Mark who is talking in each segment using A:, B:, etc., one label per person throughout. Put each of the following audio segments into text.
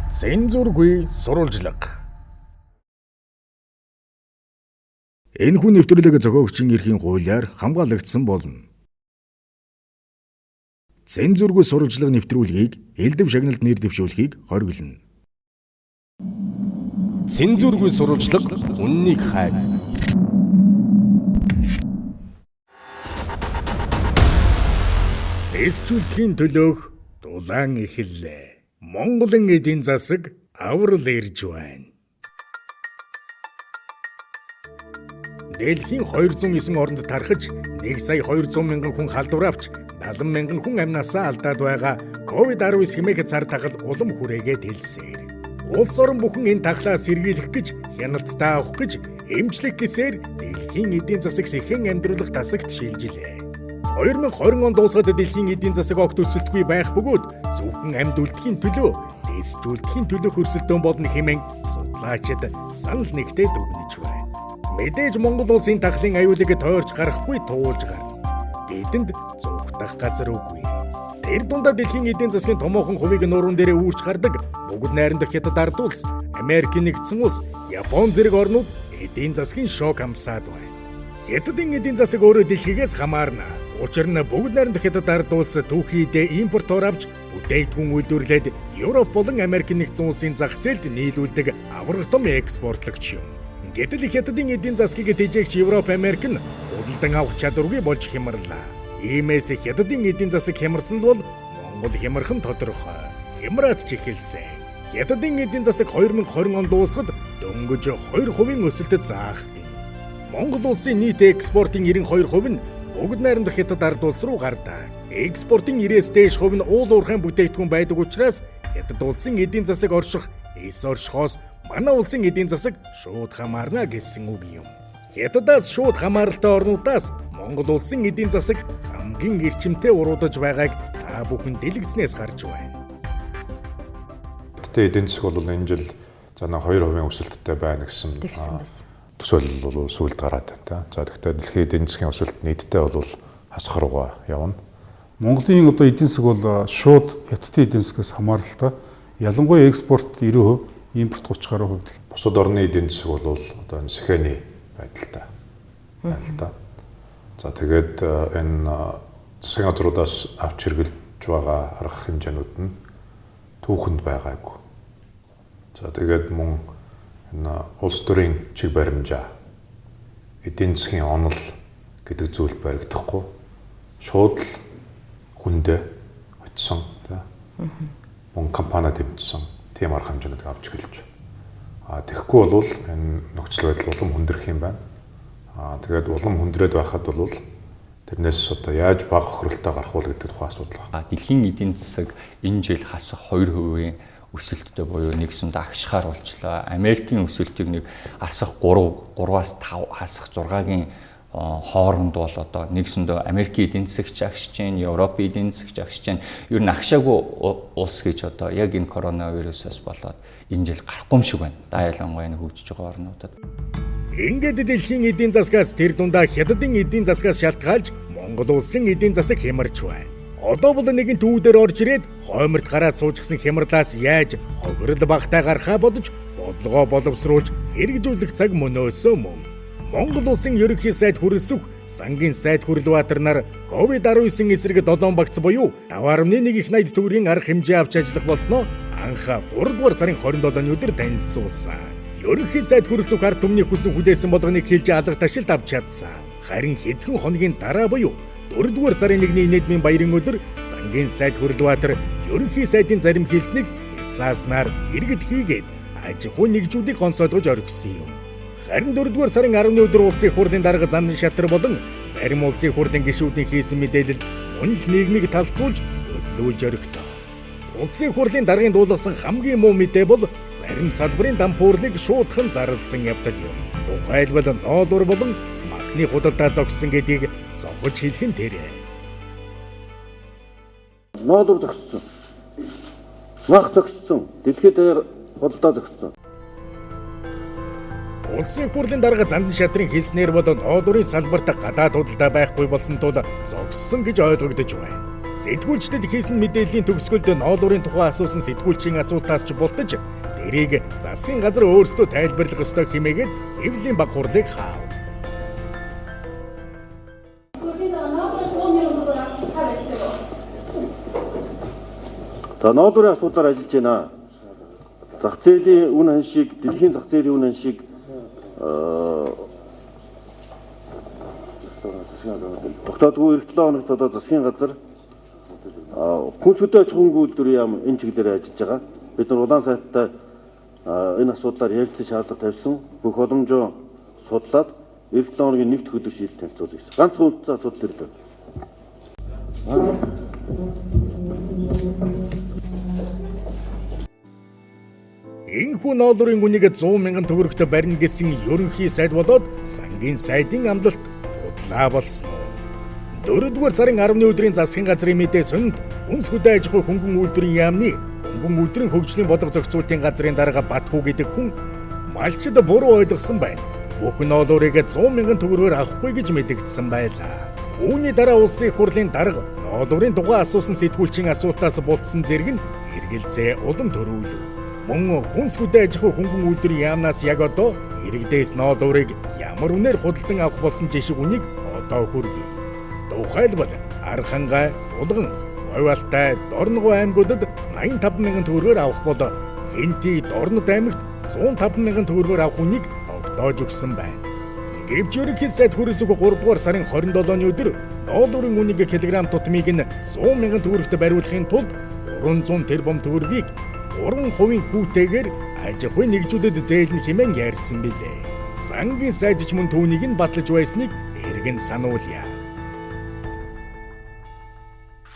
A: Цензургүй сурвалжилга. Энэхүү нэвтрүүлэг зохиогчийн эрхийн хуулиар хамгаалагдсан болно. Цензургүй сурвалжилга нэвтрүүлгийг элдэв шагналд нэр дэвшүүлэхийг хориглоно. Цензургүй сурвалжилга үннийг хайр. Тэсч үлдэхийн төлөөх тулаан эхэллээ. Монголын эдийн засаг аврал ирж байна. Дэлхийн 209 оронд тархаж 1,200,000 хүн халдвар авч 70,000 хүн амнасаа алдаад байгаа COVID-19 хэмээх цар тахал улам хүрээгээд хэлсээр. Улс орон бүхэн энэ тахлаас сэргийлэх гэж хяналттай авах гэж эмчлэх гэсээр дэлхийн эдийн засаг сэхэн амьдруулах тасагт шилжилээ. 2020 он дуусгаад дэлхийн эдийн засаг огт өсөлтгүй байх бөгөөд зөвхөн амьд үлдэхийн төлөө, тэсч үлдэхийн төлөөх өрсөлдөөн болно хэмээн судлаачид санал нэгтээд өгнөж байна. Мэдээж Монгол улсын тахлын аюулыг тойрч гарахгүй туулж гарна. Бидэнд зүгтах газар үгүй. Тэр дундаа дэлхийн эдийн засгийн томоохон хувийг нуурын дээрээ үүрч гардаг бүгд найрамдах Хятад ард улс, Америк нэгдсэн улс, Япон зэрэг орнууд эдийн засгийн шок амсаад байна. Хятадын эдийн засаг өөрөө дэлхийгээс хамаарна. Учир нь бүгд найрамдах Хятад ард улс түүхийдээ импортоор авч бүтээгдэхүүн үйлдвэрлээд Европ болон Америк нэгдсэн улсын зах зээлд нийлүүлдэг аврах том экспортлагч юм. Гэтэл Хятадын эдийн засгийг тэжээгч Европ, Америк нь худалдан авах чадваргүй болж хямрлаа. Иймээс Хятадын эдийн засаг хямарсан бол Монгол хямархан тодорхой. Хямраад ч эхэлсэн. Хятадын эдийн засаг 2020 он дуусахад дөнгөж 2% өсөлтөд заах гин. Монгол улсын нийт экспортын 92% нь бүгд найрамдах Хятад ард улс руу гардаг. Экспортын 90-с дээш хувь нь уул уурхайн бүтээгдэхүүн байдаг учраас Хятад улсын эдийн засаг орших, эс оршихоос манай улсын эдийн засаг шууд хамаарна гэсэн үг юм. Хятадаас шууд хамааралтай орнуудаас Монгол улсын эдийн засаг хамгийн эрчимтэй уруудаж байгааг та бүхэн дэлгэцнээс харж байна.
B: Хятадын эдийн засаг бол энэ жил занаа 2% өсөлттэй байна гэсэн төсөөлөл бол сүүлд гараад байна. За тэгэхээр дэлхийн эдийн засгийн өсөлт нийтдээ бол хасах руугаа явна.
C: Монголын одоо эдийн засаг бол шууд Хятадын эдийн засгаас хамааралтай. Ялангуяа экспорт 90%, импорт 30 гаруй хувь.
B: Бусад орны эдийн засаг бол одоо энэ сэхэний байдалтай байна л да. За тэгээд энэ засгийн газруудаас авч хэрэглэж байгаа арга хэмжээнүүд нь түүхэнд байгаагүй. За тэгээд мөн энэ улс төрийн чиг баримжаа, эдийн засгийн онол гэдэг зүйл баригдахгүй шууд л хүндээ очсон мөн компани тэмцсэн тийм арга хэмжээнүүд авч эхэлж. Тэгэхгүй бол энэ нөхцөл байдал улам хүндрэх юм байна. Тэгээд улам хүндрээд байхад бол тэрнээс одоо яаж бага хөрөлтөй гарах вэ гэдэг тухай асуудал байна.
D: Дэлхийн эдийн засаг энэ жил хасах 2% өсөлттэй буюу нэгсэнд агшихаар болчлоо. Америкийн өсөлтийг нэг асах 3-аас 5 хасах 6-гийн хооронд бол одоо нэгсэндөө Америкийн эдийн засагч агшиж байна, Европын эдийн засагч агшиж байна. Ер нь агшаагүй улс гэж одоо яг энэ коронавирусаас болоод энэ жил гарахгүй юм шиг байна. Да ялангуяа хөгжиж байгаа орнуудад.
A: Ингээд дэлхийн эдийн засгаас тэр дундаа Хятадын эдийн засгаас шалтгаалж Монгол улсын эдийн засаг хямарч байна. Одоо бол нэгэн төвдөр орж ирээд хойморт гараад суужсан хямралаас яаж хохирол багтаа гарахаа бодож бодлогоо боловсруулж хэрэгжүүлэх цаг мөнөөсөн мөн. Монгол улсын ерөнхий сайд Хүрэлсүх, сангийн сайд Хүрлбаатар нар COVID-19 эсрэг 7 багц буюу 5.1 их найд төгрөгийн арга хэмжээ авч ажиллах болсноо анх 3 дугаар сарын 27-ны өдөр танилцуулсан. Ерөнхий сайд Хүрэлсүх ард түмний хүссэн хүдээсэн болгоныг хэлж алга ташилт авч чадсан. Харин хэдхэн хоногийн дараа буюу 4 дугаар сарын 1-ний нийтмийн баярын өдөр сангийн сайд Хүрлбаатар ерөнхий сайдын зарим хэлснийг зааснаар иргэд хийгээд аж ахуйн нэгжүүдийг онцолгож орхисон юм. Харин 4 дугаар сарын 10-ны өдөр улсын хурлын дарга Зандан шатар болон зарим улсын хурлын гишүүдийн хийсэн мэдээлэл мөн л нийгмийг талцуулж хөдлүүлж орхилоо. Улсын хурлын даргын дуулгасан хамгийн муу мэдээ бол зарим салбарын дампуурлыг шуудхан зарласан явдал юм. Тухайлбал ноолуур болон махны худалдаа зогссон гэдгийг зогсож хэлэх нь тэрэ.
E: Ноолуур зогссон. Мах зогссон. Дэлхийд худалдаа зогссон.
A: Улсын хурлын дарга Зандан шатрын хэлснээр бол ноолуурын салбарт гадаад худалдаа байхгүй болсон тул зогссон гэж ойлгогдож байна. Сэтгүүлчдэд хийсэн мэдээллийн төгсгөлд ноолуурын тухай асуусан сэтгүүлчийн асуултаас ч бултаж дэрийг засгийн газар өөрсдөө тайлбарлах ёстой хэмээгээд хэвлэлийн баг хурлыг хаав.
E: За ноолуурын асуудлаар ажиллаж байна. Зах зээлийн үн ханшийг, дэлхийн зах зээлийн үн ханшийг тогтоодгүй эх 7 хоногт одоо засгийн газар хүнс хөдөө аж ахуйн үйлдвэрийн яам энэ чиглэлээр ажиллаж байгаа. Бид нар улаан сайттай энэ асуудлаар ярилцсан шаардлага тавьсан. Бүх боломжоо судлаад эх 7 хоногийн нэгд өдөр шийдэл танилцуулах гэсэн. Ганцхан үндсэн асуудал ирлээ.
A: Энэхүү ноолуурын үнийг 100 мянган төгрөгт барина гэсэн ерөнхий сайд болоод сангийн сайдын амлалт худлаа болсон. 4-р сарын 10-ны өдрийн засгийн газрын мэдээ сонинд хүнс хөдөө аж ахуй хөнгөн үйлдвэрийн яамны хөнгөн үйлдвэрийн хөгжлийн бодлого зохицуулалтын газрын дарга Батхүү гэдэг хүн малчид буруу ойлгосон байна. Бүх ноолуурыг 100 мянган төгрөгөөр авахгүй гэж мэдэгдсэн байлаа. Үүний дараа улсын их хурлын дарга ноолуурын тухай асуусан сэтгүүлчийн асуултаас бултсан зэрэг нь эргэлзээ улам төрүүлв. Мөн хүнс хөдөө аж ахуй хөнгөн үйлдвэрийн яамнаас яг одоо иргэдээс ноолуурыг ямар үнээр худалдан авах болсон жишг үнийг одоо хүргэе. Тухайлбал Архангай, Булган, Говьалтай, Дорногов аймагуудад 85 мянган төгрөгөөр авах бол Хинти, Дорнод аймагт 105 мянган төгрөгөөр авах үнийг тогтоож өгсөн байна. Гэвч ерөнхий сайд хүрээсүг 3-р сарын 27-ны өдөр ноолуурын үнийг килограмм тутмыг нь 100 мянган төгрөгт бариулахын тулд 300 тэрбум төгрөгийг 3% хүүтэйгээр аж ахуйн нэгжүүдэд зээлнэ хэмээн ярьсан билээ. Сангийн сайд ч мөн түүнийг нь батлаж байсныг эргэн сануулъя.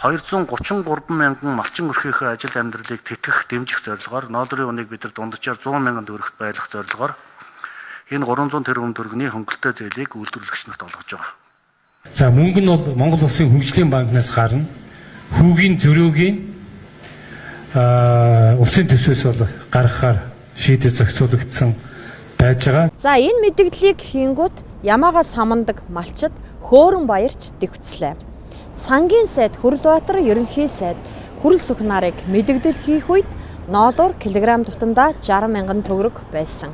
E: 233 мянган малчин өрхөөхөө ажил амьдралыг тэтгэх дэмжих зорилгоор ноолуурын үныг бид нар дунджаар 100 мянган төгрөгт байлгах зорилгоор энэ 300 тэрбум төгрөгийн хөнгөлтэй зээлийг үйлдвэрлэгч нарт олгож байгаа.
F: За мөнгө нь бол Монгол Улсын хөгжлийн банкнаас гарна. Хүүгийн зөрөөгийн улсын төсвөөс бол гаргахаар шийдэл зохицуулагдсан байж байгаа. За
G: энэ мэдээллийг хийнгүүт ямаагаас хамандаг малчид хөөрөн баярч дэвцлээ. Сангийн сайд Хүрлбаатар ерөнхий сайд хүрэл сүх нарыг мэдээлэл хийх үед ноолуур килограмм тутамдаа 60 мянган төгрөг байсан.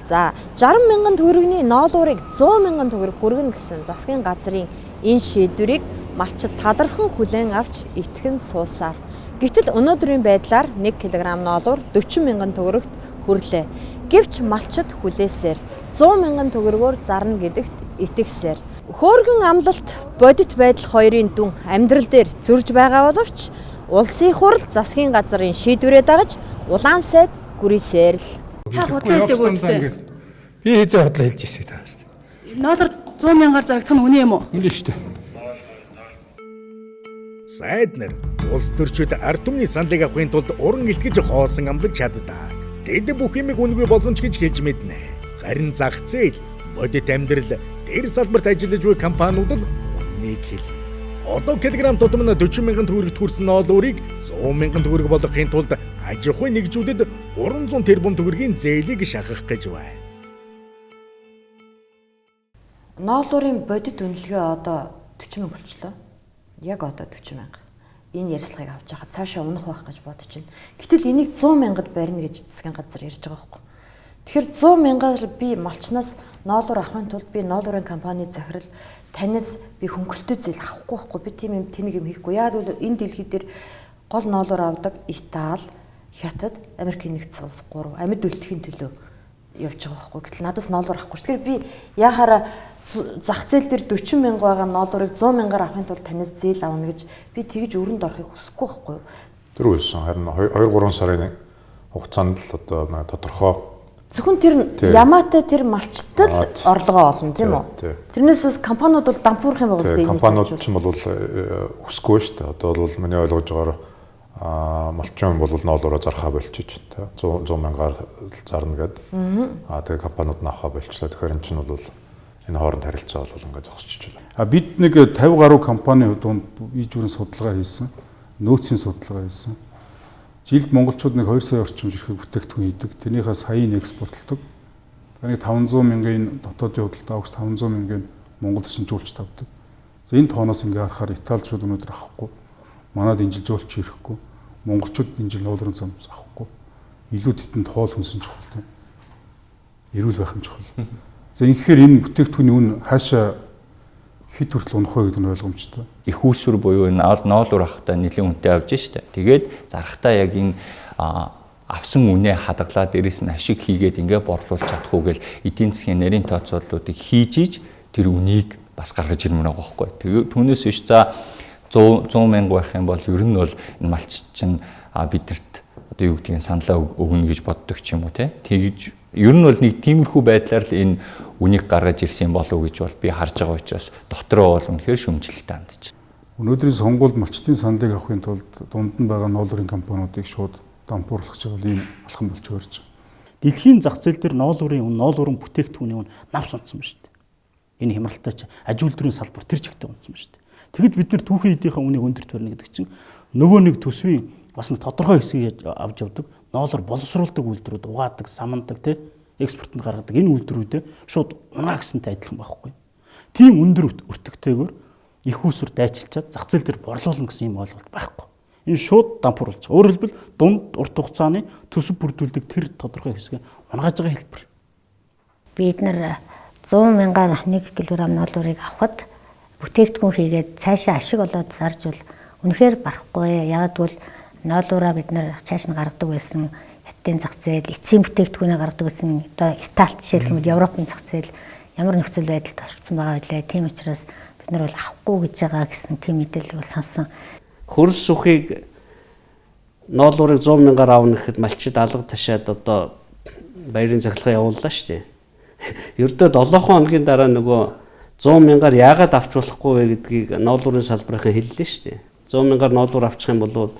G: За 60 мянган төгрөгийн ноолуурыг 100 мянган төгрөг хүргэнэ гэсэн засгийн газрын энэ шийдвэрийг малчид тадархан хүлээн авч итгэн суусаар. Гэтэл өнөөдрийн байдлаар 1 кг ноолуур 40 мянган төгрөгт хүрлээ. Гэвч малчид хүлээсээр 100 мянган төгрөгөөр зарна гэдэгт итгэсээр. Хөөргөн амлалт бодит байдал хоёрын дүн амьдрал дээр зөрж байгаа боловч улсын хурл засгийн газрын шийдвэрээ дагаж улаан сайд гүрийсээр л.
H: Та худлаа хэлдэг үстэй.
C: Би хизээ худлаа хэлж ирсэй та.
H: Ноолор 100 мянгаар зарагдах нь үнэ юм уу?
C: Үнэ шүү дээ.
A: Сайд нар улс төрчид ард түмний саналыг авахын тулд уран илтгэж хоосон амлаж чаддаг. Тэд бүх юмыг үнгүй болгоно ч гэж хэлж мэднэ. Харин зах зээл, бодит амьдрал, дээр салбарт ажиллаж буй компаниуд л үннийг хэлнэ. Одоо килограмм тутам нь 40 мянган төгрөгт хүрсэн ноолуурыг 100 мянган төгрөг болгохын тулд аж ахуйн нэгжүүдэд 300 тэрбум төгрөгийн зээлийг шахах гэж байна.
G: Ноолуурын бодит үнэлгээ одоо 40 мянга болчлоо. Яг одоо 40 мянга. Энэ ярилцлагыг авч яхад цаашаа унах байх гэж бодож байна. Гэтэл энийг 100 мянгад барина гэж засгийн газар ярьж байгаа байхгүй. Тэгэхээр 100 мянгаар би малчнаас ноолуур авахын тулд би ноолуурын компани захирал танаас би хөнгөлтөө зээл авахгүй байхгүй. Би тийм юм тэнэг юм хийхгүй. Яг бол энэ дэлхий дээр гол ноолуур авдаг Итали, Хятад, Америкийн нэгдсэн улс 3 амьд үлдэхийн төлөө явж байгаа байхгүй. Гэтэл надаас ноолуур авахгүй. Тэгэхээр би яхаараа зах зээл дээр 40 мянга байгаа ноолуурыг 100 мянгаар авахын тулд танаас зээл авна гэж би тэгж өрөнд орохыг хүсэхгүй байхгүй юу?
B: Тэр үсэн харин 2-3 сарын хугацаанд л одоо тодорхой
G: зөвхөн тэр ямаатай тэр малчтад орлогоо олно тийм үү? Тэрнээс бас компаниуд бол дампуурах юм байгаа үстэй.
B: Компаниуд ч бол өсөхгүй шүү дээ. Одоо бол миний ойлгож байгаагаар малчин бол ноолуураа зархаа болчих та 100 мянгаар зарна гэдэг. Тэгээ компаниуд наахаа болчлаа. Тэгэхээр эн чинь бол энэ хооронд харилцаа бол ингээд зогсчихж байна.
C: Бид нэг 50 гаруй компани дунд иж бүрэн судалгаа хийсэн. Нөөцийн судалгаа хийсэн. Жилд монголчууд нэг 2 сая орчим жирхэг бүтээгдэхүүн хийдэг. Тэрнийхээ саяын экспортлдог. Тэрний 500 мянган дотоодын худалдаа авахс 500 мянган Монгол шинжүүлж тавьдаг. За энэ тооноос ингээ харахаар Италичууд өнөөдөр авахгүй. манад энэ жил зөөлч ирэхгүй. Монголчууд энэ жил ноолрын зам авахгүй. Илүү тэтэнд хоол хүнсэн чухал тийм. Эрүүл байх нь чухал. За ингэхээр энэ бүтээгдэхүүний үн хаашаа хэд хүртэл унах вэ гэдэг нь ойлгомжтой.
D: Их үүсвэр буюу ноолуур авахтаа нэлээд үнэтэй авж штэ. Тэгээд зарахтаа яг энэ авсан үнэ хадгалаа дээрээс нь ашиг хийгээд ингээ борлуулж чадах уу гэл эдийн засгийн нарийн тооцооллуудыг хийж иж тэр үнийг бас гаргаж ирмээр байгаа байхгүй. Тэгээ түүнээс биш за 100 мянга байх юм бол ер нь бол энэ малч чинь бидэрт одоо юу гэдгийг саналаа өгнө гэж боддог ч юм уу те. Тэгж ер нь бол нэг тиймэрхүү байдлаар л энэ үнийг гаргаж ирсэн болов уу гэж бол би харж байгаа учраас дотроо бол үнэхээр шүмжлэлтэй хандж.
C: Өнөөдрийн сонгуульд малчтын саналыг авахын тулд дунд нь байгаа ноолуурын компаниудыг шууд дампуурлах гэж байгаа ийм алхам болж өөрж байгаа.
I: Дэлхийн зах зээл дээр ноолуурын үн, ноолуурын бүтээгдэхүүний үн навс унтсан ба шүү дээ. Энэ хямралтай ч аж үйлдвэрийн салбар тэр чигтээ унтсан ба шүү дээ. Тэгэд бид нэр түүхэн эдийнхээ үнийг өндөрт барина гэдэг чинь нөгөө нэг төсвийн бас нэг тодорхой хэсгийг авч явдаг, ноолоор боловсруулдаг үйлдвэрүүд угаадаг, самандаг тий экспортод гаргадаг энэ үйлдвэрүүдээ шууд унаа гэсэнтэй адилхан байхгүй. Тийм өндөр өртөгтэйгээр их үүсвэр дайчилчаад зах зээл дээр борлуулна гэсэн юм ойлголт байхгүй. Энэ шууд дампууруулж. Өөрөөр хэлбэл дунд урт хугацааны төсөв бүрдүүлдэг тэр тодорхой хэсгээ унгааж байгаа хэлбэр.
J: Бид нар 100 мянгаар 1 кг ноолуурыг авахд бүтээгдэхүүн хийгээд цаашаа ашиг олоод зарж бол үнэхээр барахгүй. Яг бол ноолуураа бид нар цааш нь гаргадаг байсан хятадын зах зээл, эцсийн бүтээгдэхүүнээ гаргадаг байсан одоо Итали жишээлбэл Европын зах зээл ямар нөхцөл байдалд орсон байгаа вэ? Тийм учраас бид нар бол авахгүй гэж байгаа гэсэн тийм мэдээлэл сонсон.
K: Хөрс сүхийг ноолуурыг 100 мянгаар аавна гэхэд малчид алга ташаад одоо баярын захилгаа явууллаа шүү дээ. Ердөө 7 хоногийн дараа нөгөө 100 мянгаар яагаад авч болохгүй вэ гэдгийг ноолуурын салбарынхан хэллээ шүү дээ. 100 мянгаар ноолуур авчих юм бол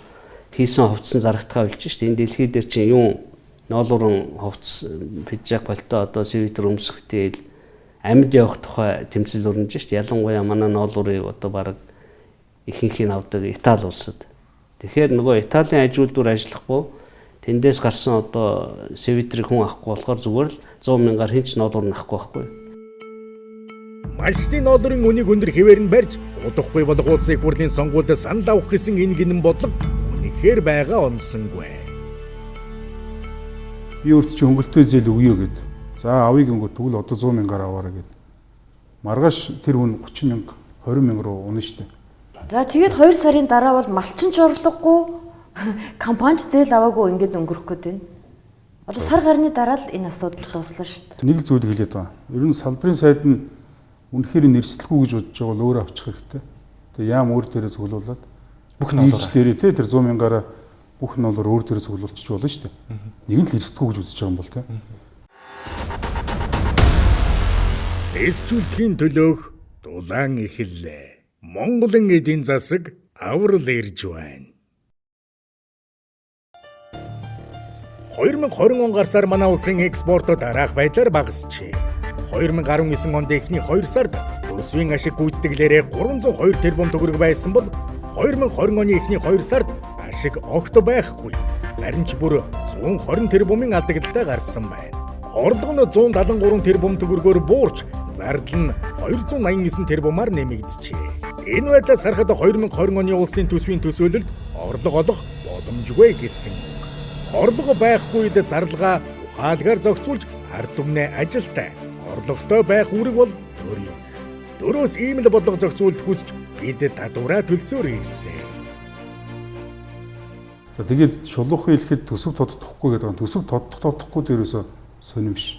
K: хийсэн хувцсан зарагдхаа болж шүү дээ. Энэ дэлхий дээр чинь юу ноолуурын хувцс пижак пальто одоо свитер өмсөх тэл амьд явах тухай тэмцэл өрнөж шүү дээ. Ялангуяа манай ноолуурыг одоо баг ихэнх нь авдаг Итали улсад. Тэгэхээр нөгөө Италийн аж үйлдвэр ажиллахгүй тэндээс гарсан одоо свитерийг хүн авахгүй болохоор зүгээр л 100 мянгаар хинч ноолуур нь авахгүй байхгүй.
A: Малчтын ноолуурын үнийг өндөр хэвээр нь барьж удахгүй болох улсын их хурлын сонгуульд санал авах гэсэн энэ гинэн бодлого үнэхээр байгаа онсонгүй.
C: Би өөрт чи хөнгөлтөө зээл өгье гэд. За авъя гингүү тэгвэл одоо 100 мянгаар аваарай гэд. Маргааш тэр хүн 30 мянга 20 мянга руу унаа штэ.
G: За тэгээд 2 сарын дараа бол малчин ч орлогогүй, компанич зээл аваагүй ингээд өнгөрөх гээд байна. Одоо сар гарны дараа л энэ асуудал дуслаа шүү дээ.
C: Нэг л зүйл хэлээд байгаа. Ер нь салбарын сайд нь үнэхээр нэрсэлгүй гэж бодож байгаа бол өөрөө авчих хэрэгтэй. Тэгээ яам өөр дээрээ зөвлүүлээд бүх ноолоор дээрээ тий тэр 100 мянгаараа бүх ноолоор өөр дээрээ зөвлүүлчих болно шүү дээ. Нэг нь л нэрсэлгүй гэж үзэж байгаа юм бол тий.
A: Тэсч үлдэхийн төлөөх тулаан эхэллээ. Монголын эдийн засаг аврал ирж байна. 2020 он гарсаар манай улсын экспорт дараах байдлаар багасжээ. 2019 онд эхний 2 сард төсвийн ашиг гүйцэтгэлээрээ 302 тэрбум төгрөг байсан бол 2020 оны эхний 2 сард ашиг огт байхгүй. Харин ч бүр 120 тэрбумын алдагдaltaй гарсан байна. Орлого нь 173 тэрбум төгрөгөөр буурч зардал нь 289 тэрбумаар нэмэгджээ. Энэ байдлаас харахад 2020 оны улсын төсвийн төсөөлөлд орлого олох боломжгүй гэсэн. Орлого байхгүй үед зарлагаа ухаалгаар зохицуулж ард түмнээ ажилтай, орлоготой байх үүрэг бол төрийнх. Дөрөөс ийм л бодлого зохицуулт хүсч бид татвараа төлсөөр ирсэн.
C: За тэгээд шулуухан хэлэхэд төсөв тодтохгүй гэдэг нь төсөв тодтохгүй дээрээс сонирм биш.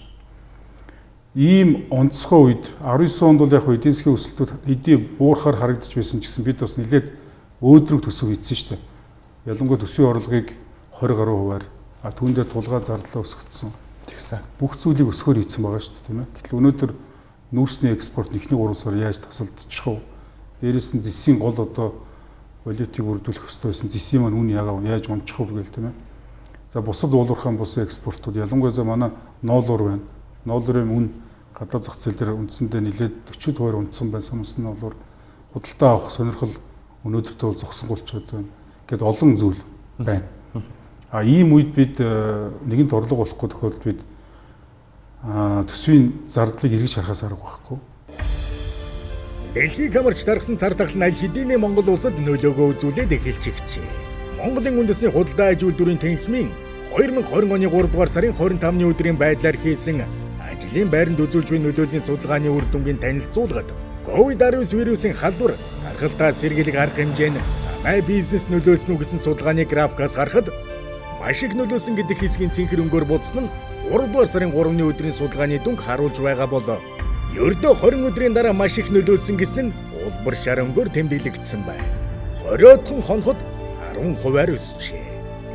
C: Ийм онцгой үед 19 онд бол яг эдийн засгийн өсөлтөд хэдий буурахаар харагдаж байсан ч гэсэн бид бас нэлээд өөдрөг төсөв хийсэн шүү дээ. Ялангуяа төсвийн орлогыг 20 гаруй хувиар түүндээ тулгаа зарлаа өсгөцсөн. Тэгсэн. Бүх зүйлийг өсгөөр хийсэн байгаа шүү дээ, тийм ээ. Гэтэл өнөөдөр нүүрсний экспорт эхний 3 сар яаж тасалдчих вэ? Дээрээс нь зэсийн гол одоо валютыг үрдүүлэх ёстой байсан зэсийн маань үн яаж унчих вэ гээл, тийм ээ. За бусад уулуурхаан бусын экспортууд ялангуяа за манай ноолуур байна. Ноолуурын үн гадаад зах зээл дээр үндсэндээ нэлээд 40% унтсан байсан хүмүүс ноолуур худалдаа авах сонирхол өнөөдөртөө зогсон болчиход байна. Гэт олон зүйл байна. Ийм үед бид нэгэнт орлого олохгүй тохиолдолд бид төсвийн зардлыг эргэж харахаас арга байхгүй.
A: Дэлхийг хамарч тархсан цар тахал нь аль хэдийн Монгол улсад нөлөөгөө үзүүлээд эхэлж ирчээ. Монголын үндэсний худалдаа аж үйлдвэрийн тэнхимийн 2020 оны 3 дугаар сарын 25-ны өдрийн байдлаар хийсэн ажлын байранд үзүүлж буй нөлөөллийн судалгааны үр дүнгийн танилцуулгад COVID-19 вирусын халдвар, тархалтаа сэргийлэх арга хэмжээ нь амай бизнес нөлөөлсөн үү гэсэн судалгааны графикаас харахад маш их нөлөөлсөн гэдэг хэсгийн цэнхэр өнгөөр бодсон нь 3 дугаар сарын 3-ны өдрийн судалгааны дүнг харуулж байгаа болоо. Ердөө 20 өдрийн дараа маш их нөлөөлсөн гэсэн нь улбар шар өнгөөр тэмдэглэгдсэн байна. 20-од хоноход 10% өсчээ.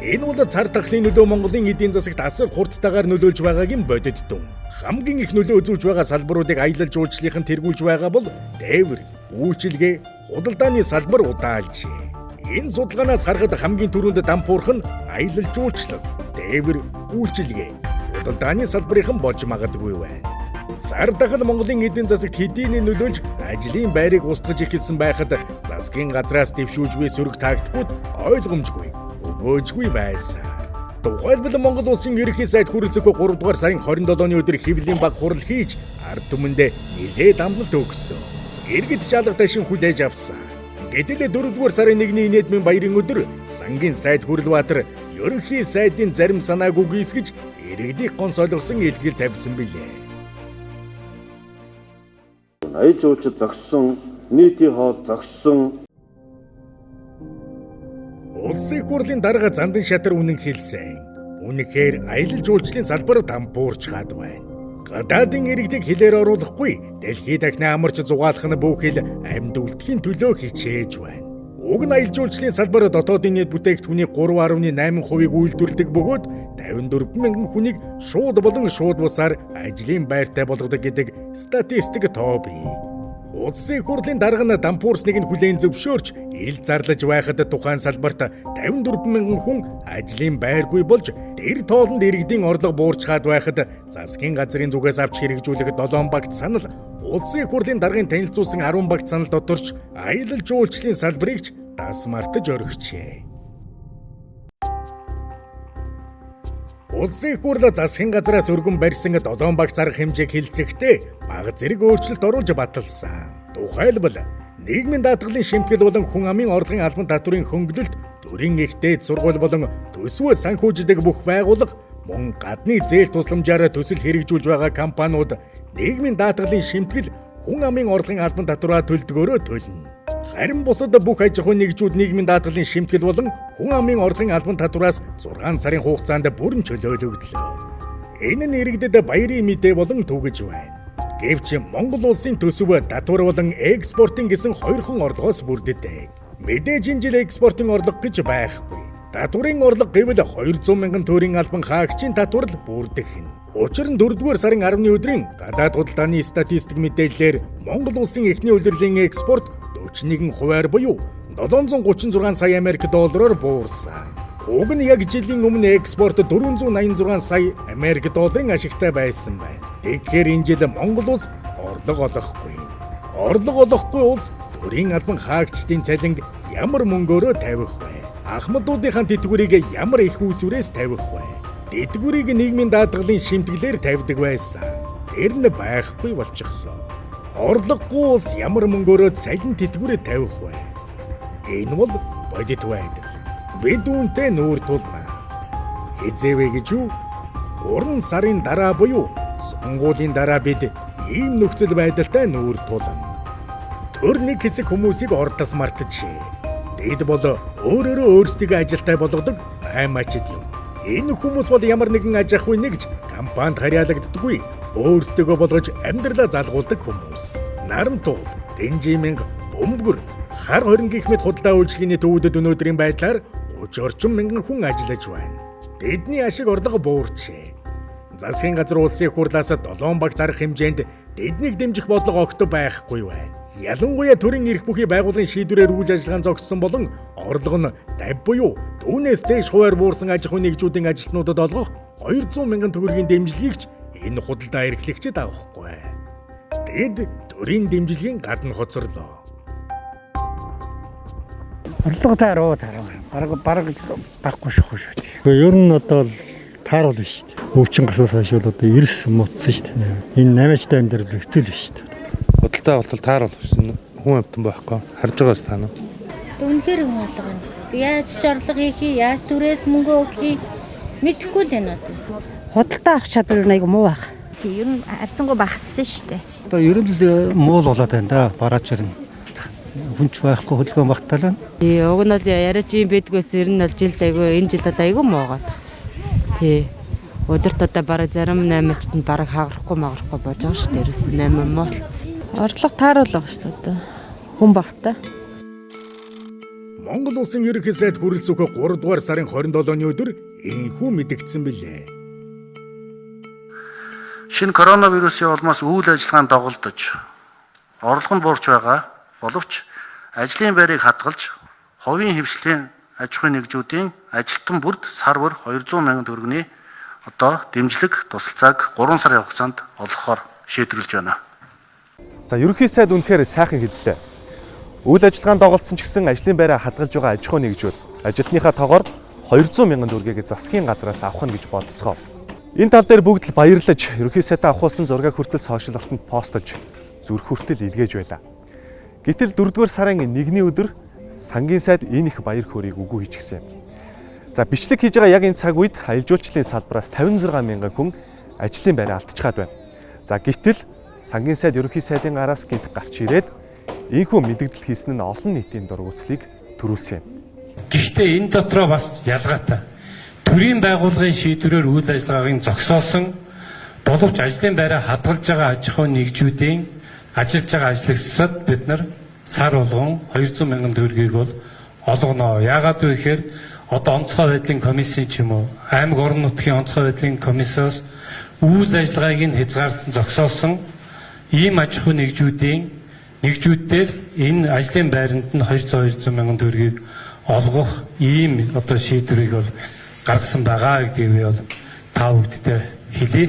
A: Энэ бол цар тахлын нөлөө Монголын эдийн засагт асар хурдтайгаар нөлөөлж байгааг нь бодит дүн. Хамгийн их нөлөө үзүүлж байгаа салбаруудыг аялал жуулчлалын тэргүүлж байгаа бол тээвэр, үйлчилгээ, худалдааны салбар удаалжээ. Энэ судалгаанаас харахад хамгийн түрүүнд дампуурх нь аялал жуулчлал, тээвэр, үйлчилгээ, худалдааны салбарын болж магадгүй байна. Цар тахал Монголын эдийн засагт хэдийн нөлөөлж ажлын байрыг устгаж эхэлсэн байхад засгийн газраас дэвшүүлж буй сөрөг тактикууд ойлгомжгүй, өгөөжгүй байсан. Тухайлбал Монгол улсын ерөнхий сайд хүрэлцэхгүй 3 дугаар сарын 27-ны өдөр хэвлэлийн баг хурал хийж ард түмэндээ нэлээд амлалт өгсөн. Иргэд чалга ташин хүлээж авсан. Гэтэл 4 дугаар сарын 1-ний нийтмийн баярын өдөр сангийн сайд Хүрлбаатар ерөнхий сайдын зарим санааг үгүйсгэж иргэдийг гонсойлгосон илтгэл тавьсан билээ.
E: Аял жуулчид зогссон, нийтийн хоол зогссон.
A: Улсын их хурлын дарга зандан шатар үнэн хэлсэн. Үнэхээр аялал жуулчлалын салбар дампуурч гад байна. Гадаадын иргэдийг хилээр оруулахгүй, дэлхийд дахин амарч зугаалах нь бүхэл амьд үлдэхийн төлөө хичээж байна. Уг нь аялал жуулчлалын салбар дотоодын нийт бүтээгдэхүүний 3.8% үйлдвэрлэдэг бөгөөд 54 мянган хүнийг шууд болон шууд бусаар ажлын байртай болгодог гэдэг статистик тоо бий. Улсын их хурлын дарга нь дампуурсныг нь хүлээн зөвшөөрч ил зарлаж байхад тухайн салбарт 54 мянган хүн ажлын байргүй болж тэр тоолонд иргэдийн орлого буурчхаад байхад засгийн газрын зүгээс авч хэрэгжүүлэх 7 багц санал улсын их хурлын даргын танилцуулсан 10 багц санал доторч аялал жуулчлалын салбарыг ч дасмартаж орхижээ. Улсын их хурл засгийн газраас өргөн барьсан 7 багц арга хэмжээг хэлцэхдээ бага зэрэг өөрчлөлт оруулж баталсан. Тухайлбал нийгмийн даатгалын шимтгэл болон хүн амын орлогын албан татврын хөнгөлөлт, төрийн ихтэй сургууль болон төсвөө санхүүждэг бүх байгууллага мөн гадны зээл тусламжаар төсөл хэрэгжүүлж байгаа компаниуд нийгмийн даатгалын шимтгэл, хүн амын орлогын албан татвараа төлдгөөрөө төлнө. Харин бусад бүх аж ахуйн нэгжүүд нийгмийн даатгалын шимтгэл болон хүн амын орлогын албан татвараас 6 сарын хугацаанд бүрэн чөлөөлөгдлөө. Энэ нь иргэдэд баярын мэдээ болон түгэж байна. Гэвч Монгол улсын төсөв татвар болон экспортын гэсэн хоёрхан орлогоос бүрддэг. Мэдээж энэ жил экспортын орлого гэж байхгүй. Татварын орлого гэвэл 200 мянган төгрөгийн албан хаагчийн татвар л бүрдэх нь. Учир нь 4-р сарын 10-ны өдрийн гадаад худалдааны статистик мэдээллээр Монгол улсын эхний улирлын экспорт 41% буюу 736 сая Америк доллараар буурсан. Уг нь яг жилийн өмнө экспорт 486 сая Америк долларын ашигтай байсан байна. Тэгэхээр энэ жил Монгол улс орлого олохгүй. Орлого олохгүй улс төрийн албан хаагчдын цалинг ямар мөнгөөрөө тавих вэ? Ахмадуудынхаа тэтгэврийг ямар их усүрээс тавих вэ? Тэтгэврийг нийгмийн даатгалын шимтгэлээр тавьдаг байсан. Тэр нь байхгүй болчихлоо. Орлогогүй улс ямар мөнгөөрөө цалин тэтгэврээ тавих вэ? Энэ бол бодит байдал. Бид үүнтэй нүүр тулна. Хизээвэ гэж юу? 3 сарын дараа буюу сонгуулийн дараа бид ийм нөхцөл байдалтай нүүр тулна. Төр нэг хэсэг хүмүүсийг ордос мартчихъя. Тэд бол өөрөөрөө өөрсдийгөө ажилтай болгодог аймачид юм. Энэ хүмүүс бол ямар нэгэн аж ахуй нэгж компанид харьяалагддаггүй, өөрсдөө болгож амьдралаа залгуулдаг хүмүүс. Нарамтуул, Дэнжимэнг, Бөмбөр, хар хорин гэх мэт худалдаа үйлчлэгийн төвүүдэд өнөөдрийн байдлаар 30 орчим мянган хүн ажиллаж байна. Тэдний ашиг орлого буурчээ. Засгийн газар улсын хурлаас 7 багц арга хэмжээнд тэднийг дэмжих бодлого огт байхгүй байна. Ялангуяа төрийн эрх бүхий байгууллагын шийдвэрээр үйл ажиллагаан зогссон болон орлого нь 50 буюу түүнээс дээш хувиар буурсан аж ахуйн нэгжүүдийн ажилтнуудад олгох 200 мянган төгрөгийн дэмжлэгийг ч энэ худалдаа эрхлэгчид авахгүй. Тэд төрийн дэмжлэгийн гадна хоцорлоо.
L: Орлого тааруу бараг байхгүй шүү дээ. Ер нь одоо тааруул биш шүү дээ. Өвчин гарсаас хойш бол одоо эрс мутсан шүү дээ. Энэ 8-аач тайван дээр хэцүү л биш шүү дээ.
M: Худалдаа бол тааруул хүн амтан байхгүй. Харж байгаас та нар.
N: Үнэхээр хүн алга байна. Яаж ч орлого хийхий, яаж түрээс мөнгө өгөхий мэдэхгүй л байна одоо.
O: Худалдаа авах чадвар нь айгүй муу байх. Ер нь харьцангуй багассан шүү дээ.
L: Одоо ер нь л муу л болоод байна да. Бараач ирнэ. Хүнч байхгүй хөдөлгөөн багтаалаа.
P: Тий, уг нь бол яриач юм байдгүйс ер нь бол жилд айгүй энэ жилд айгүй муугаад. Тий. Өдөрт одоо бараг зарим 8-нд нь бараг хаграхгүй маграхгүй болж байгаа шүү дээ. Ерөөс 8 моолцсон. Орлого тааруулга шүү дээ. Хүн багтаа.
A: Монгол улсын ерөнхий сайд хүрэл зөвхөн 3 дугаар сарын 27-ны өдөр энэхүү мэдэгдсэн билээ.
Q: Шинэ коронавирусын улмаас үйл ажиллагаанд доголдож, орлого нь буурч байгаа боловч ажлын байрыг хадгалж, хувийн хвшлийн аж ахуйн нэгжүүдийн ажилтан бүрд сар бүр 200 мянган төгрөгийн одоо дэмжлэг тусалцааг 3 сарын хугацаанд олгохоор шийдвэрлэж байна.
R: За ерөнхий сайд үнэхээр сайхан хэллээ. Үйл ажиллагаанд доголдсон ч гэсэн ажлын байраа хадгалж байгаа аж ахуйн нэгжүүд ажилтныхаа тоогоор 200 мянган төгрөгийг засгийн газраас авах нь гэж бодцгоо. Энэ тал дээр бүгд л баярлаж ерөнхий сайдаа авахулсан зургийг хүртэл сошиал ортонд постож зүрх хүртэл илгээж байлаа. Гэтэл 4-р сарын 1-ний өдөр сангийн сайд энэ их баяр хөөргийг үгүй хийчихсэн юм. За бичлэг хийж байгаа яг энэ цаг үед аялал жуулчлалын салбараас 56 мянган хүн ажлын байраа алдчихад байна. За гэтэл сангийн сайд ерөнхий сайдын гараас гинт гарч ирээд ийхүү мэдэгдэл хийсэн нь олон нийтийн дургуутслыг төрүүлсэн юм.
F: Гэхдээ энэ дотроо бас ялгаатай. Төрийн байгууллагын шийдвэрээр үйл ажиллагааг зогсоосон боловч ажлын байраа хадгалж байгаа аж ахуйн нэгжүүдийн ажиллаж байгаа ажлагчдад бид нар сар болгон 200 мянган төгрөгийг бол олгоно. Яагаад вэ гэхээр одоо онцгой байдлын комиссийн ч юм уу аймаг орон нутгийн онцгой байдлын комиссоос үйл ажиллагааг нь хязгаарсан зогсоосон ийм аж ахуйн нэгжүүдээр энэ ажлын байранд нь 200 мянган төгрөгийг олгох ийм одоо шийдвэрийг бол гаргасан байгаа гэдгийг бол та бүдтэй хэлье.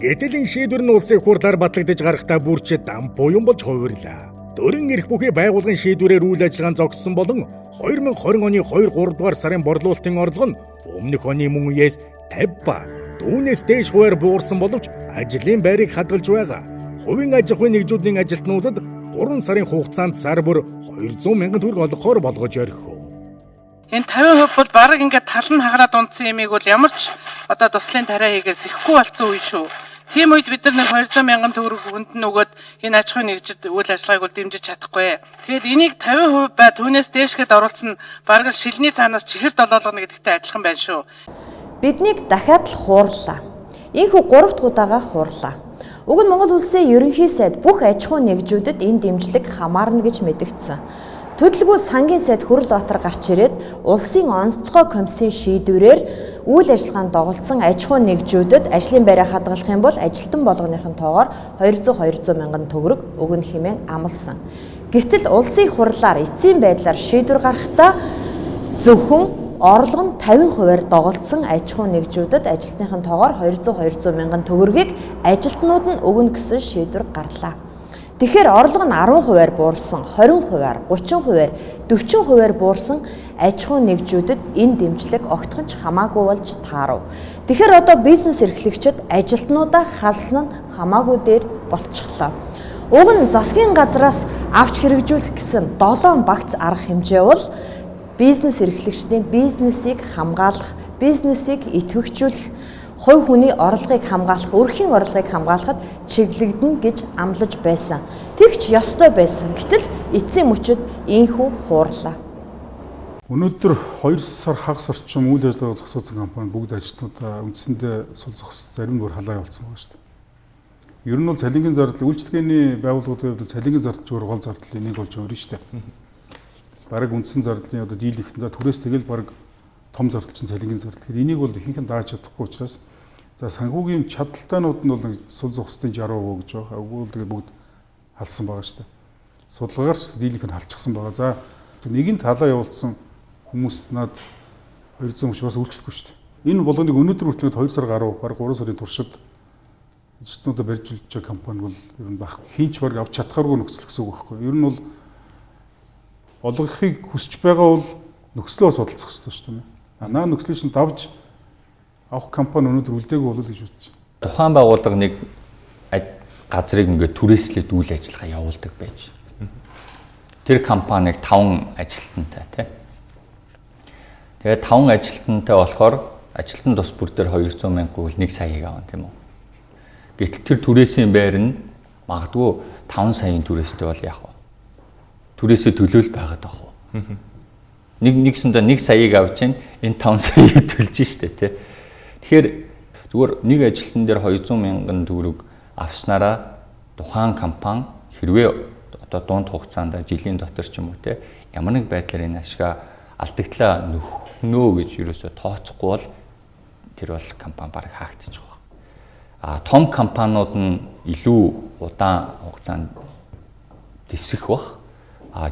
A: Гэтэл энэ шийдвэр нь улсын хурлаар батлагдаж гарахтаа бүрч дам буян болж хувирлаа. Дөрөн эрх бүхий байгуулгын шийдвэрээр үйл ажиллагаан зогссон болон 2020 оны 2-3 дугаар сарын борлуулалтын орлого нь өмнөх оны мөн үеэс 50 ба түүнээс дээш хувиар буурсан боловч ажлын байрыг хадгалж байгаа. Хувийн аж ахуйн нэгжүүдийн ажилтнуудад 3 сарын хугацаанд сар бүр 200 мянган төгрөг олгохоор болгож орхив.
S: Энэ 50% бол бараг ингээд тал нь хагараад унтсан юмыг бол ямар ч одоо туслын тариа хийгээс ихгүй болсон үе шүү. Тийм үед бид нар 200 мянган төгрөг хүнд нь өгөөд энэ аж ахуйн нэгжид үйл ажиллагааг бол дэмжиж чадахгүй. Тэгээд энийг 50% ба түүнээс дээшгээд оруулсан бараг шилний цаанаас чихэр долоолгоно гэдэгтэй адилхан байна шүү.
G: Биднийг дахиад л хуурлаа. Ийхүү 3 дахь удаага хуурлаа. Уг нь Монгол улсын ерөнхий сайд бүх аж ахуйн нэгжүүдэд энэ дэмжлэг хамаарна гэж мэдгдсэн. Төлөвлөгөө сангийн сайд Хүрлбаатар гарч ирээд улсын онцгой комиссийн шийдвэрээр үйл ажиллагаанд доголдсон аж ахуйн нэгжүүдэд ажлын байраа хадгалах юм бол ажилтан болгоныхын тоогоор 200 мянган төгрөг өгнө хэмээн амласан. Гэтэл улсын хурлаар эцсийн байдлаар шийдвэр гаргахдаа зөвхөн орлого нь 50%-аар доголдсон аж ахуйн нэгжүүдэд ажилтныхын тоогоор 200 мянган төгрөгийг ажилтнууд нь өгнө гэсэн шийдвэр гарлаа. Тэгэхээр орлого нь 10%-аар буурсан, 20%-аар, 30%-аар, 40%-аар буурсан аж ахуйн нэгжүүдэд энэ дэмжлэг огтхон ч хамаагүй болж таарав. Тэгэхээр одоо бизнес эрхлэгчид ажилтнуудаа халсан нь хамаагүй дээр болчихлоо. Уг нь засгийн газраас авч хэрэгжүүлэх гэсэн 7 багц арга хэмжээ бол бизнес эрхлэгчдийн бизнесийг хамгаалах, бизнесийг идэвхжүүлэх, хувь хүний орлогыг хамгаалах, өрхийн орлогыг хамгаалахад чиглэгдэнэ гэж амлаж байсан. Тэгч ёстой байсан. Гэтэл эцсийн мөчөд ийхүү хуурлаа.
C: Өнөөдөр 2 сар хагас орчим үйл ажиллагаа зогсоосон компани бүгд ажилтнуудаа үндсэндээ сул зогс зарим нь халаа явуулсан байгаа шүү дээ. Ер нь бол цалингийн зардал үйлчлэгээний байгууллагуудын хувьд цалингийн зардал зүгээр гол зардал энийг болж өөрнө шүү дээ. Бараг үндсэн зардлын одоо дийлэх за түрээс тэгэл бараг том зардал чинь цалингийн зардал. Тэгэхээр энийг бол ихэнх нь дааж чадахгүй учраас за санхүүгийн чадалтайнууд нь бол сул зогсдын 60% гэж байгаа. Агуул тэгээ бүгд халсан байгаа шүү дээ. Судалгаагаар дийлэх нь халчихсан байгаа. За нэгэн талаа явуулсан хүмүүст над 200 хүч бас үйлчлэхгүй шүү дээ. Энэ болгоныг өнөөдөр хүртэл 2 сар гаруй бараг 3 сарын туршид ажилтнуудаа барьж үлдэж байгаа компани бол ер нь баг хинч бараг авч чадхааргүй нөхцөл гэсэн үг байхгүй. Ер нь бол олгохыг хүсэж байгаа бол нөхцлөө судалцах хэрэгтэй шүү дээ. Наа нөхцөлийг шин давж авах компани өнөөдөр үлдээгүй болов гэж бодож байна.
D: Тухайн байгууллага нэг газрыг ингээд түрээслээд үйл ажиллагаа явуулдаг байж. Тэр компаниг 5 ажилтнтай тий. Тэгээд 5 ажилтнтай болохоор ажилтны тус бүр дээр 200 мянга гэвэл 1 саяыг авна тийм үү. Гэтэл тэр түрээсийн байр нь магадгүй 5 саяын түрээстэй бол яах вэ? Түрээсээ төлөөл байгаад байх уу? Нэгсэндээ 1 саяыг авч чинь энэ 5 саяыг төлж штэ тий. Тэгэхээр зүгээр нэг ажилтан дээр 200 мянган төгрөг авснараа тухайн компани хэрвээ одоо дунд хугацаанд жилийн дотор ч юм уу те ямар нэг байдлаар энэ ашгаа алдагдлаа нөхнөө гэж юусоо тооцохгүй бол тэр бол компани бараг хаагдчих واخ. Том компаниуд нь илүү удаан хугацаанд тэсэх бах.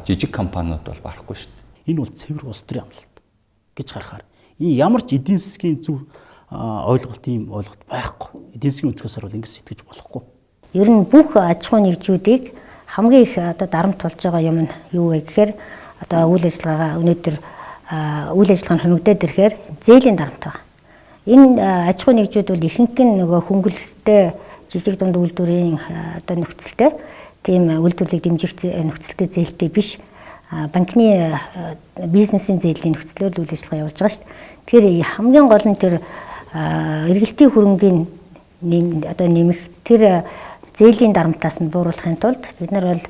D: Жижиг компаниуд бол барахгүй шүү дээ.
I: Энэ бол цэвэр улс төрийн амлалт гэж харахаар энэ ямар ч эдийн засгийн зөв ойлголт ийм ойлголт байхгүй. Эдийн засгийн өнцгөөсөр бол ингэж сэтгэж болохгүй.
J: Ер нь бүх аж ахуй нэгжүүдийг хамгийн их одоо дарамт болж байгаа юм нь юу вэ гэхээр одоо үйл ажиллагаагаа өнөөдөр үйл ажиллагаа нь хумигдаад ирэхээр зээлийн дарамт байна. Энэ аж ахуй нэгжүүд бол ихэнх нь нөгөө хөнгөлөлттэй жижиг дунд үйлдвэрийн одоо нөхцөлтэй тийм үйлдвэрлэлийг дэмжих нөхцөлтэй зээлтэй биш банкны бизнесийн зээлийн нөхцлөөр үйл ажиллагаа явуулж байгаа шүү дээ. Тэгэхээр хамгийн гол нь тэр эргэлтийн хөрөнгийн одоо нэмэх тэр зээлийн дарамтаас нь бууруулахын тулд бид нар бол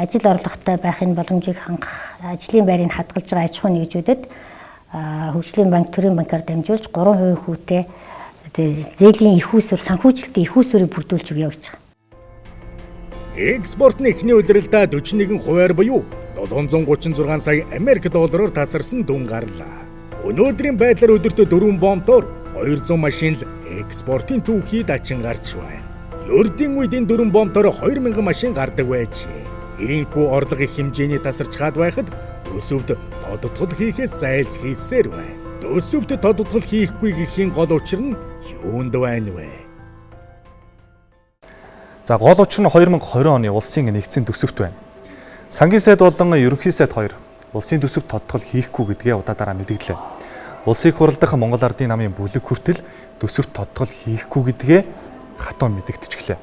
J: ажил орлоготой байхын боломжийг хангах ажлын байрыг хадгалж байгаа аж ахуй нэгжүүдэд хөгжлийн банк, төрийн банкаар дамжуулж 3% хүүтэй зээлийн их усүр, санхүүжилтийн их усүрийг бүрдүүлж өгье гэж байгаа.
A: Экспортны эхний удирдалтаа 41%-аар буюу 736 сая Америк доллараар тасарсан дүн гарлаа. Өнөөдрийн байдлаар өдөртөө 4 бомтоор 200 машин л экспортын түүхийд ачин гарч байна. Ердийн үед энэ 4 бомтоор 2000 машин гардаг байжээ. Ийхүү орлого их хэмжээний тасарч хаад байхад төсөвд тодтгол хийхээс зайлс хийсээр байна. Төсөвд тодтгол хийхгүй гэхийн гол учир нь юунд байна вэ?
R: За гол учир нь 2020 оны улсын нэгдсэн төсөвт байна. Сангийн сайд болон ерөнхий сайд хоёр улсын төсөвт тодтгол хийхгүй гэдгээ удаадараа мэдгдлээ. Улсын их хурал дахь Монгол Ардын намын бүлэг хүртэл төсөвт тодтгол хийхгүй гэдгээ хатуу мэдэгдчихлээ.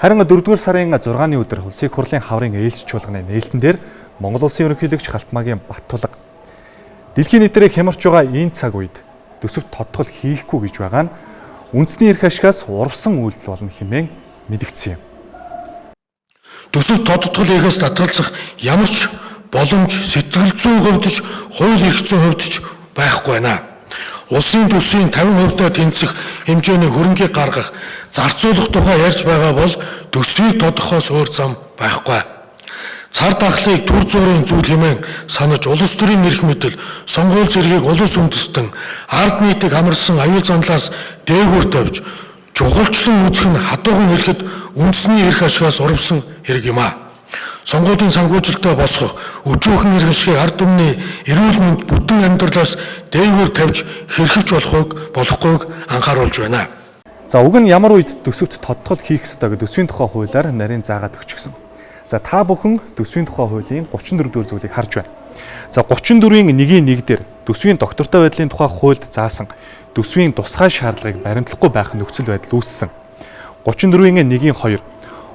R: Харин 4-р сарын 6-ны өдөр улсын их хурлын хаврын ээлж чуулганы нээлтэн дээр Монгол улсын ерөнхийлөгч Халтмаагийн Баттулга дэлхийн нийтрээ хямарч байгаа энэ цаг үед төсөвт тодтгол хийхгүй гэж байгаа нь үндэсний эрх ашигаас урвсан үйлдэл болно хэмээн мэдгдсэн юм.
T: Төсөвт тодтгол хийхээс татгалзах ямар ч боломж сэтгэл зүйн хувьд ч хууль эрх зүйн хувьд ч байхгүй байна. Улсын төсвийн 50%-аар тэнцэх хэмжээний хөрөнгийг гаргах, зарцуулах тухай ярьж байгаа бол төсвийг тодохоос өөр зам байхгүй. Цар тахлыг төр зүрийн зүйл хэмээн санаж улс төрийн эрх мэдэл, сонгуул зэргийг улс үндэстэн, ард нийтийг хамарсан аюул занлаас дээгүүр тавьж, чухалчлан үзэх нь хадуухан хэлэхэд үндэсний эрх ашигаас урвсан хэрэг юм а. Сонгуулийн санхүүжилтөд босгох, өчүүхэн эрх ашигыг ард түмний эрүүл мэнд бүтэн амьдралаас дээгүүр тавьж хэрхэж болохгүйг анхааруулж байна.
R: За уг нь ямар үед төсөвт тодтгол хийх ёстой гэдэг төсвийн тухай хуулиар нарийн заагаад өгчихсөн. За та бүхэн төсвийн тухай хуулийн 34-р зүйлийг харж байна. За 34-ийн 1-1 дээр төсвийн доктортой байдлын тухай хуульд заасан төсвийн тусгай шаардлагыг баримтлахгүй байх нөхцөл байдал үүссэн. 34-ийн 1-2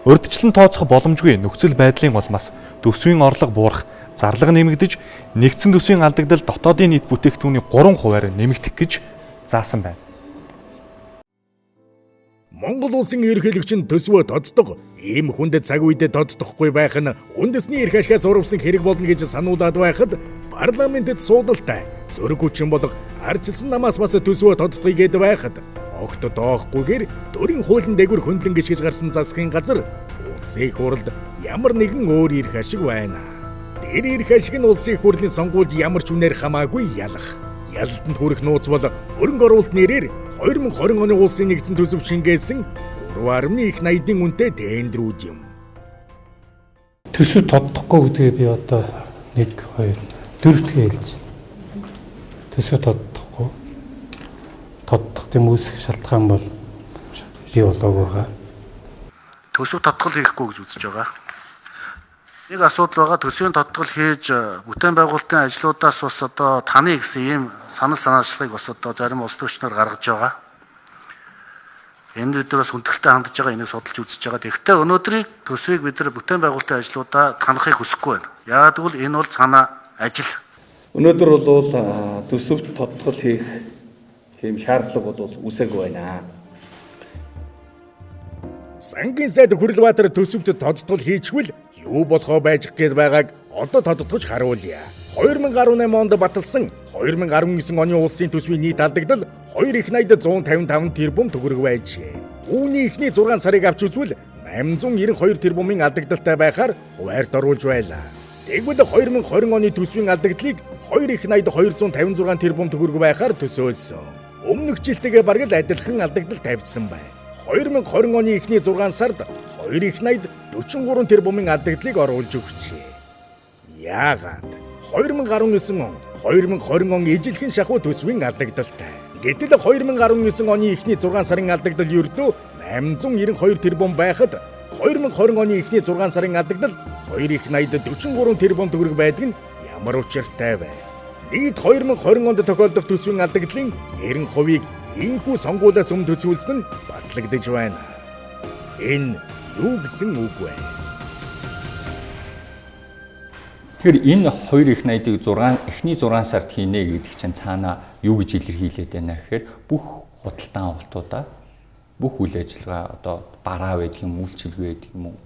R: урьдчилан тооцох боломжгүй нөхцөл байдлын улмаас төсвийн орлого буурах, зарлага нэмэгдэж, нэгдсэн төсвийн алдагдал дотоодын нийт бүтээгдэхүүний 3%-аар нэмэгдэх гэж заасан байна.
A: Монгол улсын ерөнхийлөгч нь төсвөө тоддог, ийм хүнд цаг үедээ тоддохгүй байх нь үндэсний эрх ашигаас урвсан хэрэг болно гэж сануулад байхад парламентэд суудалтай зөрөг хүчин болох арчилсан намаас бас төсвөө тоддгоё гэд байхад огт доохгүйгээр төрийн хуулийн дээгүүр хөндлөн гიშгэж гарсан засгийн газар улсын их хурлд ямар нэгэн өөр эрх ашиг байна. Тэр эрх ашиг нь улсын их хурлын сонгуульд ямар ч үнээр хамаагүй ялах. Ялалтанд хүрэх нууц бол хөрөнгө оруулалт нэрээр 2020 оны улсын нэгдсэн төсөв шингээсэн 3.80-ын үнэтэй тендерүүд юм.
F: Төсөв тоддохгүй гэдгээ би одоо 1 2 4-т хэлж байна. Төсөв тоддохгүй. Тоддох гэм үүсэх шалтгаан бол бий болоогүй байгаа.
Q: Төсөв тодтгол хийхгүй гэж үзэж байгаа. Нэг асуудал байгаа. Төсвийн тодтгол хийж бүтээн байгуулалтын ажлуудаас бас одоо таны гэсэн ийм санал санаачлагыг бас одоо зарим улс төрчнөр гаргаж байгаа. Энэ бид нар бас хүндэлтэй хандж байгаа, энийг судалж үзэж байгаа. Тэгэхдээ өнөөдрийг төсвийг бид нар бүтээн байгуулалтын ажлуудаа хангахыг хүсэхгүй байна. Яагаад гэвэл энэ бол цаана ажил.
U: Өнөөдөр бол төсөвт тодтгол хийх тийм шаардлага бол үсээгүй байна.
A: Сангийн сайд Хүрлбаатар төсөвт тодтгол хийчихвэл юу болохоо байж гээд байгааг одоо тодтогч харуулъя. 2018 онд баталсан 2019 оны улсын төсвийн нийт алдагдал 2,155 тэрбум төгрөг байжээ. Үүний эхний 6 сарыг авч үзвэл 892 тэрбумын алдагдaltaй байхаар хуваарьт оруулж байлаа. Тэгвэл 2020 оны төсвийн алдагдлыг 2,256 тэрбум төгрөг байхаар төсөөлсөн. Өмнөх жилтэйгээ бараг л адилхан алдагдал тавьсан байна. 2020 оны эхний 6 сард 2,43 тэрбумын алдагдлыг оруулж өгчээ. Яагаад? 2019 он 2020 он ижилхэн шахуу төсвийн алдагдaltaй. Гэтэл 2019 оны эхний 6 сарын алдагдал ердөө 892 тэрбум байхад 2020 оны эхний 6 сарын алдагдал 2,43 тэрбум төгрөг байдаг нь ямар учиртай вэ? Нийт 2020 онд тохиолдох төсвийн алдагдлын 90%-ийг ийхүү сонгуулиас өмнө төсөөлсөн нь батлагдж байна. Энэ юу гэсэн үг вэ?
D: Тэгэхээр энэ 2,186 эхний 6 сард хийнэ гэдэг чинь цаана юу гэж илэрхийлээд байна гэхээр бүх худалдан авалтуудаа бүх үйл ажиллагаа одоо бараа байдаг юм, үйлчилгээ байдаг юм уу?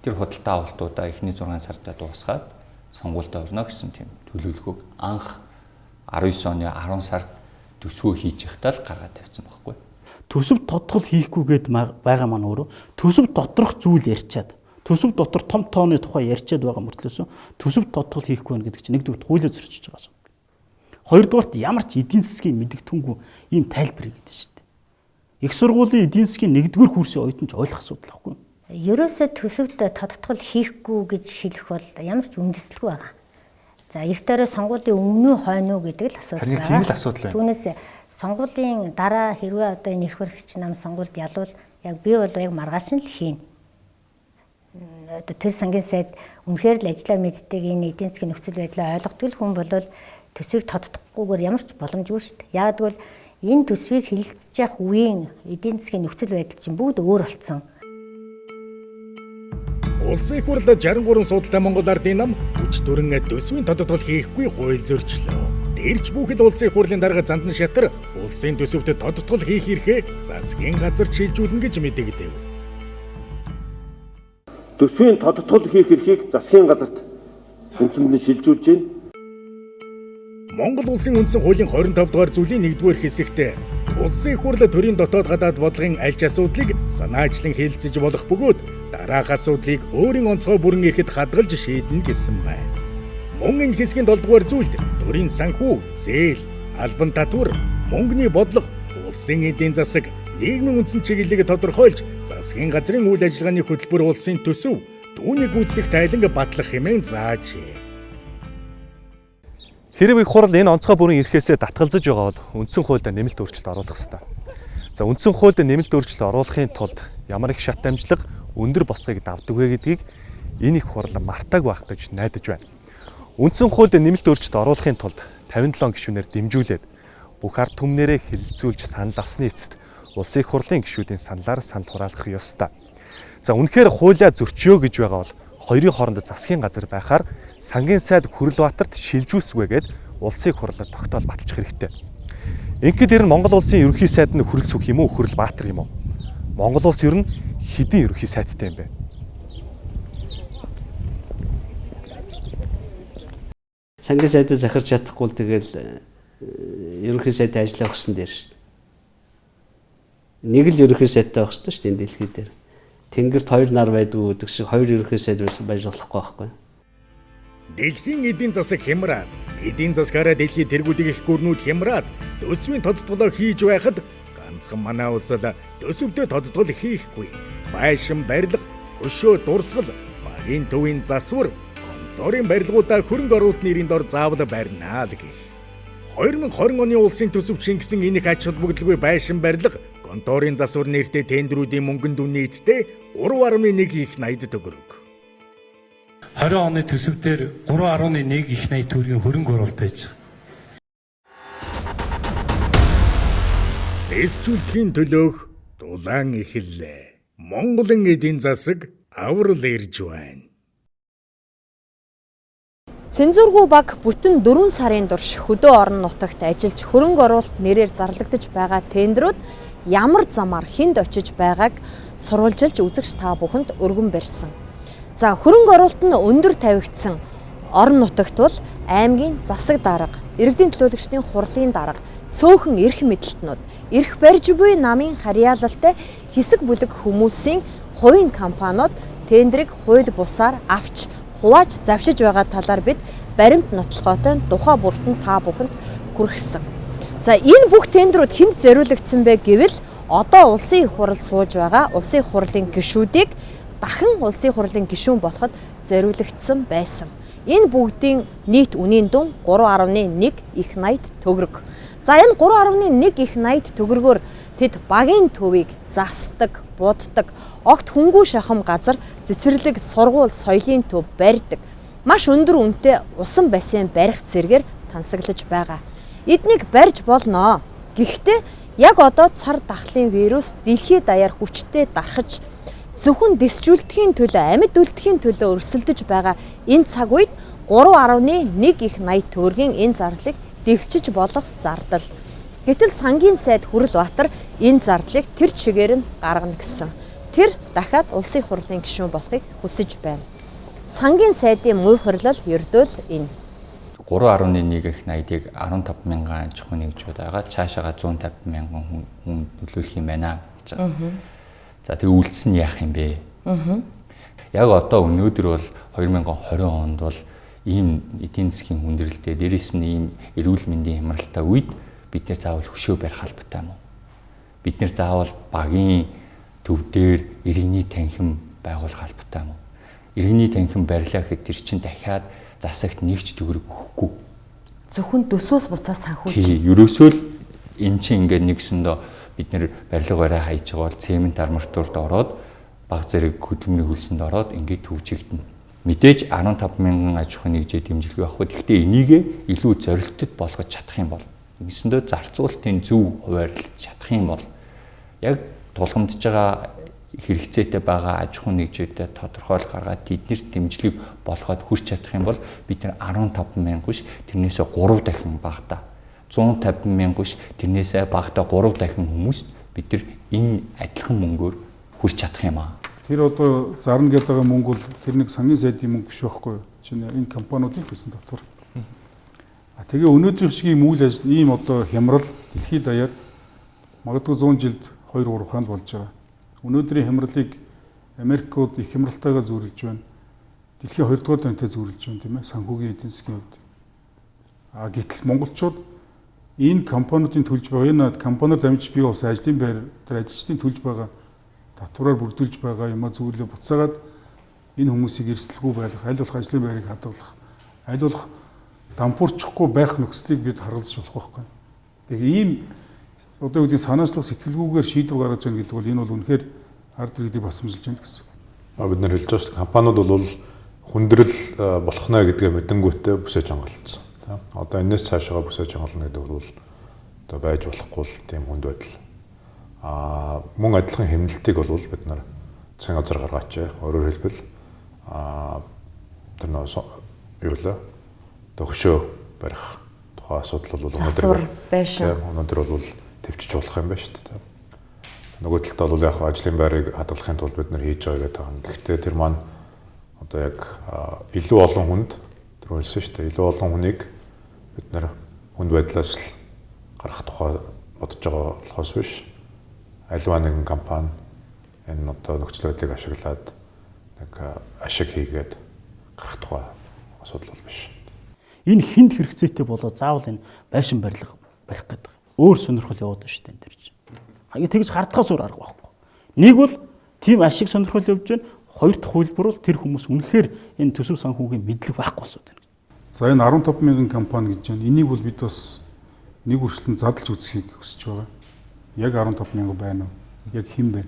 D: Тэр худалдан авалтуудаа эхний 6 сартаа дуусгаад сонгуульд орно гэсэн тийм төлөвлөгөөг анх 19 оны 10 сард төсвөө хийж явахдаа л гаргаад тавьсан байхгүй.
I: Төсөв тодтгол хийхгүйгээд байгаа маань өөрөө төсөв доторх зүйл ярьчаад төсөв дотор том тооны тухай ярьчаад байгаа мөртлөөс төсөв тодтгол хийхгүй байна гэдэг чинь нэгдүгээр хуулиар зөрчиж байгаа юм. Хоёрдугаарт ямар ч эдийн засгийн мэдэгдэхүүнгүй ийм тайлбар хийгээд шүү дээ. Их сургуулийн эдийн засгийн нэгдүгээр курсын оюутан ч ойлгох асуудал байхгүй.
J: Ерөөсөө төсөвт тодтгол хийхгүй гэж хэлэх бол ямар ч үндэслэхгүй байгаа. За эрт орой сонгуулийн өмнө хойно гэдэг л асуудал байна.
R: Тийм л асуудал байна.
J: Түүнээс сонгуулийн дараа хэрвээ одоо энэ эрх баригч нам сонгуульд ялвал яг би бол яг маргааш нь л хийнэ. Одоо тэр сангийн сайд үнэхээр л ажиллаа мэддэг энэ эдийн засгийн нөхцөл байдлаа ойлгодог хүн бол төсвийг тодтохгүйгээр ямар ч боломжгүй шүү дээ. Яг тэгвэл энэ төсвийг хэлэлцэж явах үеийн эдийн засгийн нөхцөл байдал чинь бүгд өөр болсон.
A: Улсын их хурлд 63 судалтай Монгол ардын нам хүч төрөн төсвийн тодтгол хийхгүй хууль зөрчлөө. Дээрч бүхэд улсын их хурлын дарга Зандан шатар улсын төсөвт тодтгол хийх эрхээ засгийн газар шийдвэрлэнэ гэж мэдэгдэв.
E: Төсвийн тодтгол хийх эрхийг засгийн газарт үндсэндээ шилжүүлж байна.
A: Монгол улсын үндсэн хуулийн 25 дугаар зүйлийн 1-р хэсэгт улсын их хурл төрийн дотоод гадаад бодлогын аль ч асуудлыг санаачлан хэлэлцэж болох бөгөөд дараах асуудлыг өөрийн онцгой бүрэн эрхэд хадгалж шийднэ гэсэн байна. Мөн энэ хэсгийн 7 дугаар зүйлд төрийн санхүү, зээл, албан татвар, мөнгөний бодлого, улсын эдийн засаг, нийгмийн үндсэн чиглэлийг тодорхойлж засгийн газрын үйл ажиллагааны хөтөлбөр улсын төсөв түүнийг гүйцэтгэх тайланг батлах хэмээн заажээ.
R: Хэрэг их хурл энэ онцгой бүрэн эрхээсээ татгалзаж байгаа бол үндсэн хуульд нэмэлт өөрчлөлт оруулах ёстой. За үндсэн хуульд нэмэлт өөрчлөлт оруулахын тулд ямар их шат амжилга, өндөр босгыг давдаг вэ гэдгийг энэ их хурл мартааг байх гэж найдаж байна. Үндсэн хуульд нэмэлт өөрчлөлт оруулахын тулд 57 гишүүнээр дэмжүүлээд бүх ард түмнэрээ хэлэлцүүлж санал авсны эцэст улсын их хурлын гишүүдийн саналаар санал хураалгах ёстой. За үнэхээр хуулиа зөрчиё гэж байгаа бол хоёрын хооронд засгийн газар байхаар сангийн сайд Хүрлбаатарт шилжүүлсгүйгээд улсын их хурлаар тогтоол баталчих хэрэгтэй. Ингээд ер нь Монгол улсын ерөнхий сайд нь Хүрлсүх юм уу, Хүрлбаатар юм уу? Монгол улс ер нь хэдийн ерөнхий сайдтай юм бэ?
K: Сангийн сайдыг захирч чадахгүй л тэгэл ерөнхий сайдын ажлаа өгсөн дээр шүү дээ. Нэг л ерөнхий сайдтай байх шүү дээ энэ дэлхий дээр. Тэнгэрт хоёр нар байдгүй гэдэг шиг хоёр ерөнхий сайд байж болохгүй байхгүй.
A: Дэлхийн эдийн засаг хямраад, эдийн засгаараа дэлхий тэргүүдийг их гүрнүүд хямраад төсвийн тодтголоо хийж байхад ганцхан манай улс л төсөвдөө тодтгол хийхгүй. Байшин барилга, хөшөө дурсгал, багийн төвийн засвар, конторын барилгуудаа хөрөнгө оруулалт нэрийн дор заавал барина л гэх. 2020 оны улсын төсөв шингэсэн энэ их ач холбогдолгүй байшин барилга, конторын засвар нэртэй тендерүүдийн мөнгөнд үнэтэй 3.1 их 80 төгрөг.
F: 20 оны төсөвдөр 3.1 их 80 төгрөгийн хөрөнгө оруулалт байж байгаа.
A: Тэсч үлдэхийн төлөөх Тулаан эхэллээ. Монголын эдийн засаг аврал ирж байна.
G: Цензургүй баг бүтэн 4 сарын турш хөдөө орон нутагт ажиллаж хөрөнгө оруулалт нэрээр зарлагдаж байгаа тендерүүд ямар замаар хүнд очиж байгааг сурвалжилж үзэгч та бүхэнд өргөн барьсан. За хөрөнгө оруулалт нь өндөр тавигдсан орон нутагт бол аймгийн засаг дарга, иргэдийн төлөөлөгчдийн хурлын дарга, цөөхөн эрх мэдэлтнүүд, эрх барьж буй намын харьяалалтай хэсэг бүлэг хүмүүсийн хувийн компаниуд тендерийг хууль бусаар авч хувааж завшиж байгаа талаар бид баримт нотлохоотой тухай бүртэн та бүхэнд хүргэсэн. За энэ бүх тендерүүд хэнд зориулагдсан бэ гэвэл одоо улсын их хурал сууж байгаа улсын их хурлын гишүүдийг дахин улсын их хурлын гишүүн болоход зориулагдсан байсан. Энэ бүгдийн нийт үнийн дүн 3.1 их 80 төгрөг. За энэ 3.1 их 80 төгрөгөөр тэд багийн төвийг засдаг, буддаг, огт хөнгүү шахам газар цэцэрлэг, сургууль, соёлын төв барьдаг. Маш өндөр үнэтэй усан бассейн барих зэргээр тансаглаж байгаа. Эднийг барьж болно. Гэхдээ яг одоо цар тахлын вирус дэлхийд даяар хүчтэй дарахж зөвхөн дэсжүүлдэхийн төлөө, амьд үлдэхийн төлөө өрсөлдөж байгаа энэ цаг үед 3.1 их 80 төгрөгийн энэ зарлыг дэвчиж болох зардал. Гэтэл сангийн сайд Хүрлбаатар энэ зардлыг тэр чигээр нь гаргана гэсэн. Тэр дахиад улсын хурлын гишүүн болохыг хүсэж байна. Сангийн сайдын мөнхөрлөл ердөөл энэ.
D: 3.1 их 80-ыг 15 мянган аж ахуйн нэгжүүд байгаа. Цаашаага 150 мянган хүн төлөөх юм байна гэж байгаа. За тэгээ үйлдэл нь яах юм бэ? Яг одоо өнөөдөр бол 2020 онд бол ийм эдийн засгийн хүндрэлтэй, дээрээс нь ийм эрүүл мэндийн хямралтай үед бид нэр заавал хөшөө барих албатай юм уу? Бид нэр заавал багийн төв дээр иргэний танхим байгуулах албатай юм уу? Иргэний танхим барилаа гэхэд тэр чинь дахиад засагт нэгж төгрөг өгөхгүй.
G: Зөвхөн төсвөөс буцаа санхүүж.
D: Тий, ерөөсөө л эн чинь ингээд нэгсэндөө бид нэр барилга барай хайж байгаа бол цемент арматурд ороод баг зэрэг хөдөлмөрийн хөлсөнд ороод ингээд төвжигдэнэ. Мэдээж 15 мянган аж ахуйн нэгжээ дэмжлэг авах. Гэхдээ энийг илүү зорилттой болгож чадах юм бол нэгсэндөө зарцуулалтын зөв хуваарлаж чадах юм бол яг тулгамдж байгаа хэрэгцээтэй байгаа аж ахуйн нэгжүүдэд тодорхойл гаргаад тэднэрт дэмжлэг болгоод хүрч чадах юм бол бид нар 15 мянга биш тэрнээсээ 3 дахин багтаа 150 мянга биш тэрнээсээ багтаа 3 дахин хүмүүст бид нар энэ адилхан мөнгөөр хүрч чадах юм аа.
C: Тэр одоо зарна гэдэг мөнгө бол тэр нэг сангийн сайдын мөнгө биш байхгүй юу? Чинь энэ компаниудын хийсэн дотор. Тэгээ өнөөдрийн шиг ийм үйл ажил, ийм одоо хямрал дэлхийд даяар магадгүй 100 жилд 2-3 хаанд болж байгаа. Өнөөдрийн хямралыг Америкууд их хямралтайгаар зүүрлэж байна. Дэлхийн 2 дугаар дантай зүүрлэж байна тийм ээ санхүүгийн эдийн засгийн хувьд. Гэтэл монголчууд энэ компаниудын төлж байгаа энэ компаниуд амжиж бий болсон ажлын байр тэр ажилчдын төлж байгаа татвараар бүрдүүлж байгаа юм а зүйлээ буцаагаад энэ хүмүүсийг эрсдэлгүй байлгах, аль болох ажлын байрыг хадгалах, аль болох дампуурчихгүй байх нөхцөлийг бид харгалзах болох байхгүй. Тэгээ ийм одоо үүдийн санаачлах сэтгэлгүйгээр шийдвэр гаргаж байгаа гэдэг бол энэ бол үнэхээр ард иргэдийг басамжилж байна гэсэн.
B: Бид нар хэлж байгаа шүү дээ. Компаниуд бол хүндрэл болох нэ гэдгээ мэдэнгүүтээ бүсэж хангалцсан. Одоо энэс цаашаа бүсэж хангална гэдэг бол одоо байж болохгүй л тийм хүнд байдал. Мөн адилхан хэмнэлтийг бол бид нар засгийн газар гаргаач. Өөрөөр хэлбэл тэр нөө юу лээ хөшөө барих тухай асуудал бол өнөөдөр бол төвчж болох юм байна шүү дээ. Нөгөө талд бол яг ажлын байрыг хадгалахын тулд бид нар хийж байгаа гэдэг юм. Гэхдээ тэр маань одоо яг илүү олон хүнд тэр хэлсэн шүү дээ. Илүү олон хүнийг бид нар хүнд байдлаас л гарах тухай бодож байгаа болохоос биш. Альва нэгэн компани энэ одоо нөхцөл байдлыг ашиглаад нэг ашиг хийгээд гарах тухай асуудал бол биш.
I: Энэ хүнд хэрэгцээтэй болоод заавал энэ байшин барилга барих гэдэг. Өөр сонирхол яваад байна шүү дээ энэ дэр чинь. Хаяа тэгж хардхаас өөр арга байхгүй. Нэг бол тийм ашиг сонирхол явж байна. Хоёр дахь хөлбөр бол тэр хүмүүс үнэхээр энэ төсөв санхүүгийн мэдлэг байхгүй болсод байна.
C: За энэ 15 мянган компани гэж байна. Энийг бол бид бас нэг үргэлжлэн задлж үзхийг хүсэж байгаа. Яг 15 мянга байна уу? Яг хэн бэ?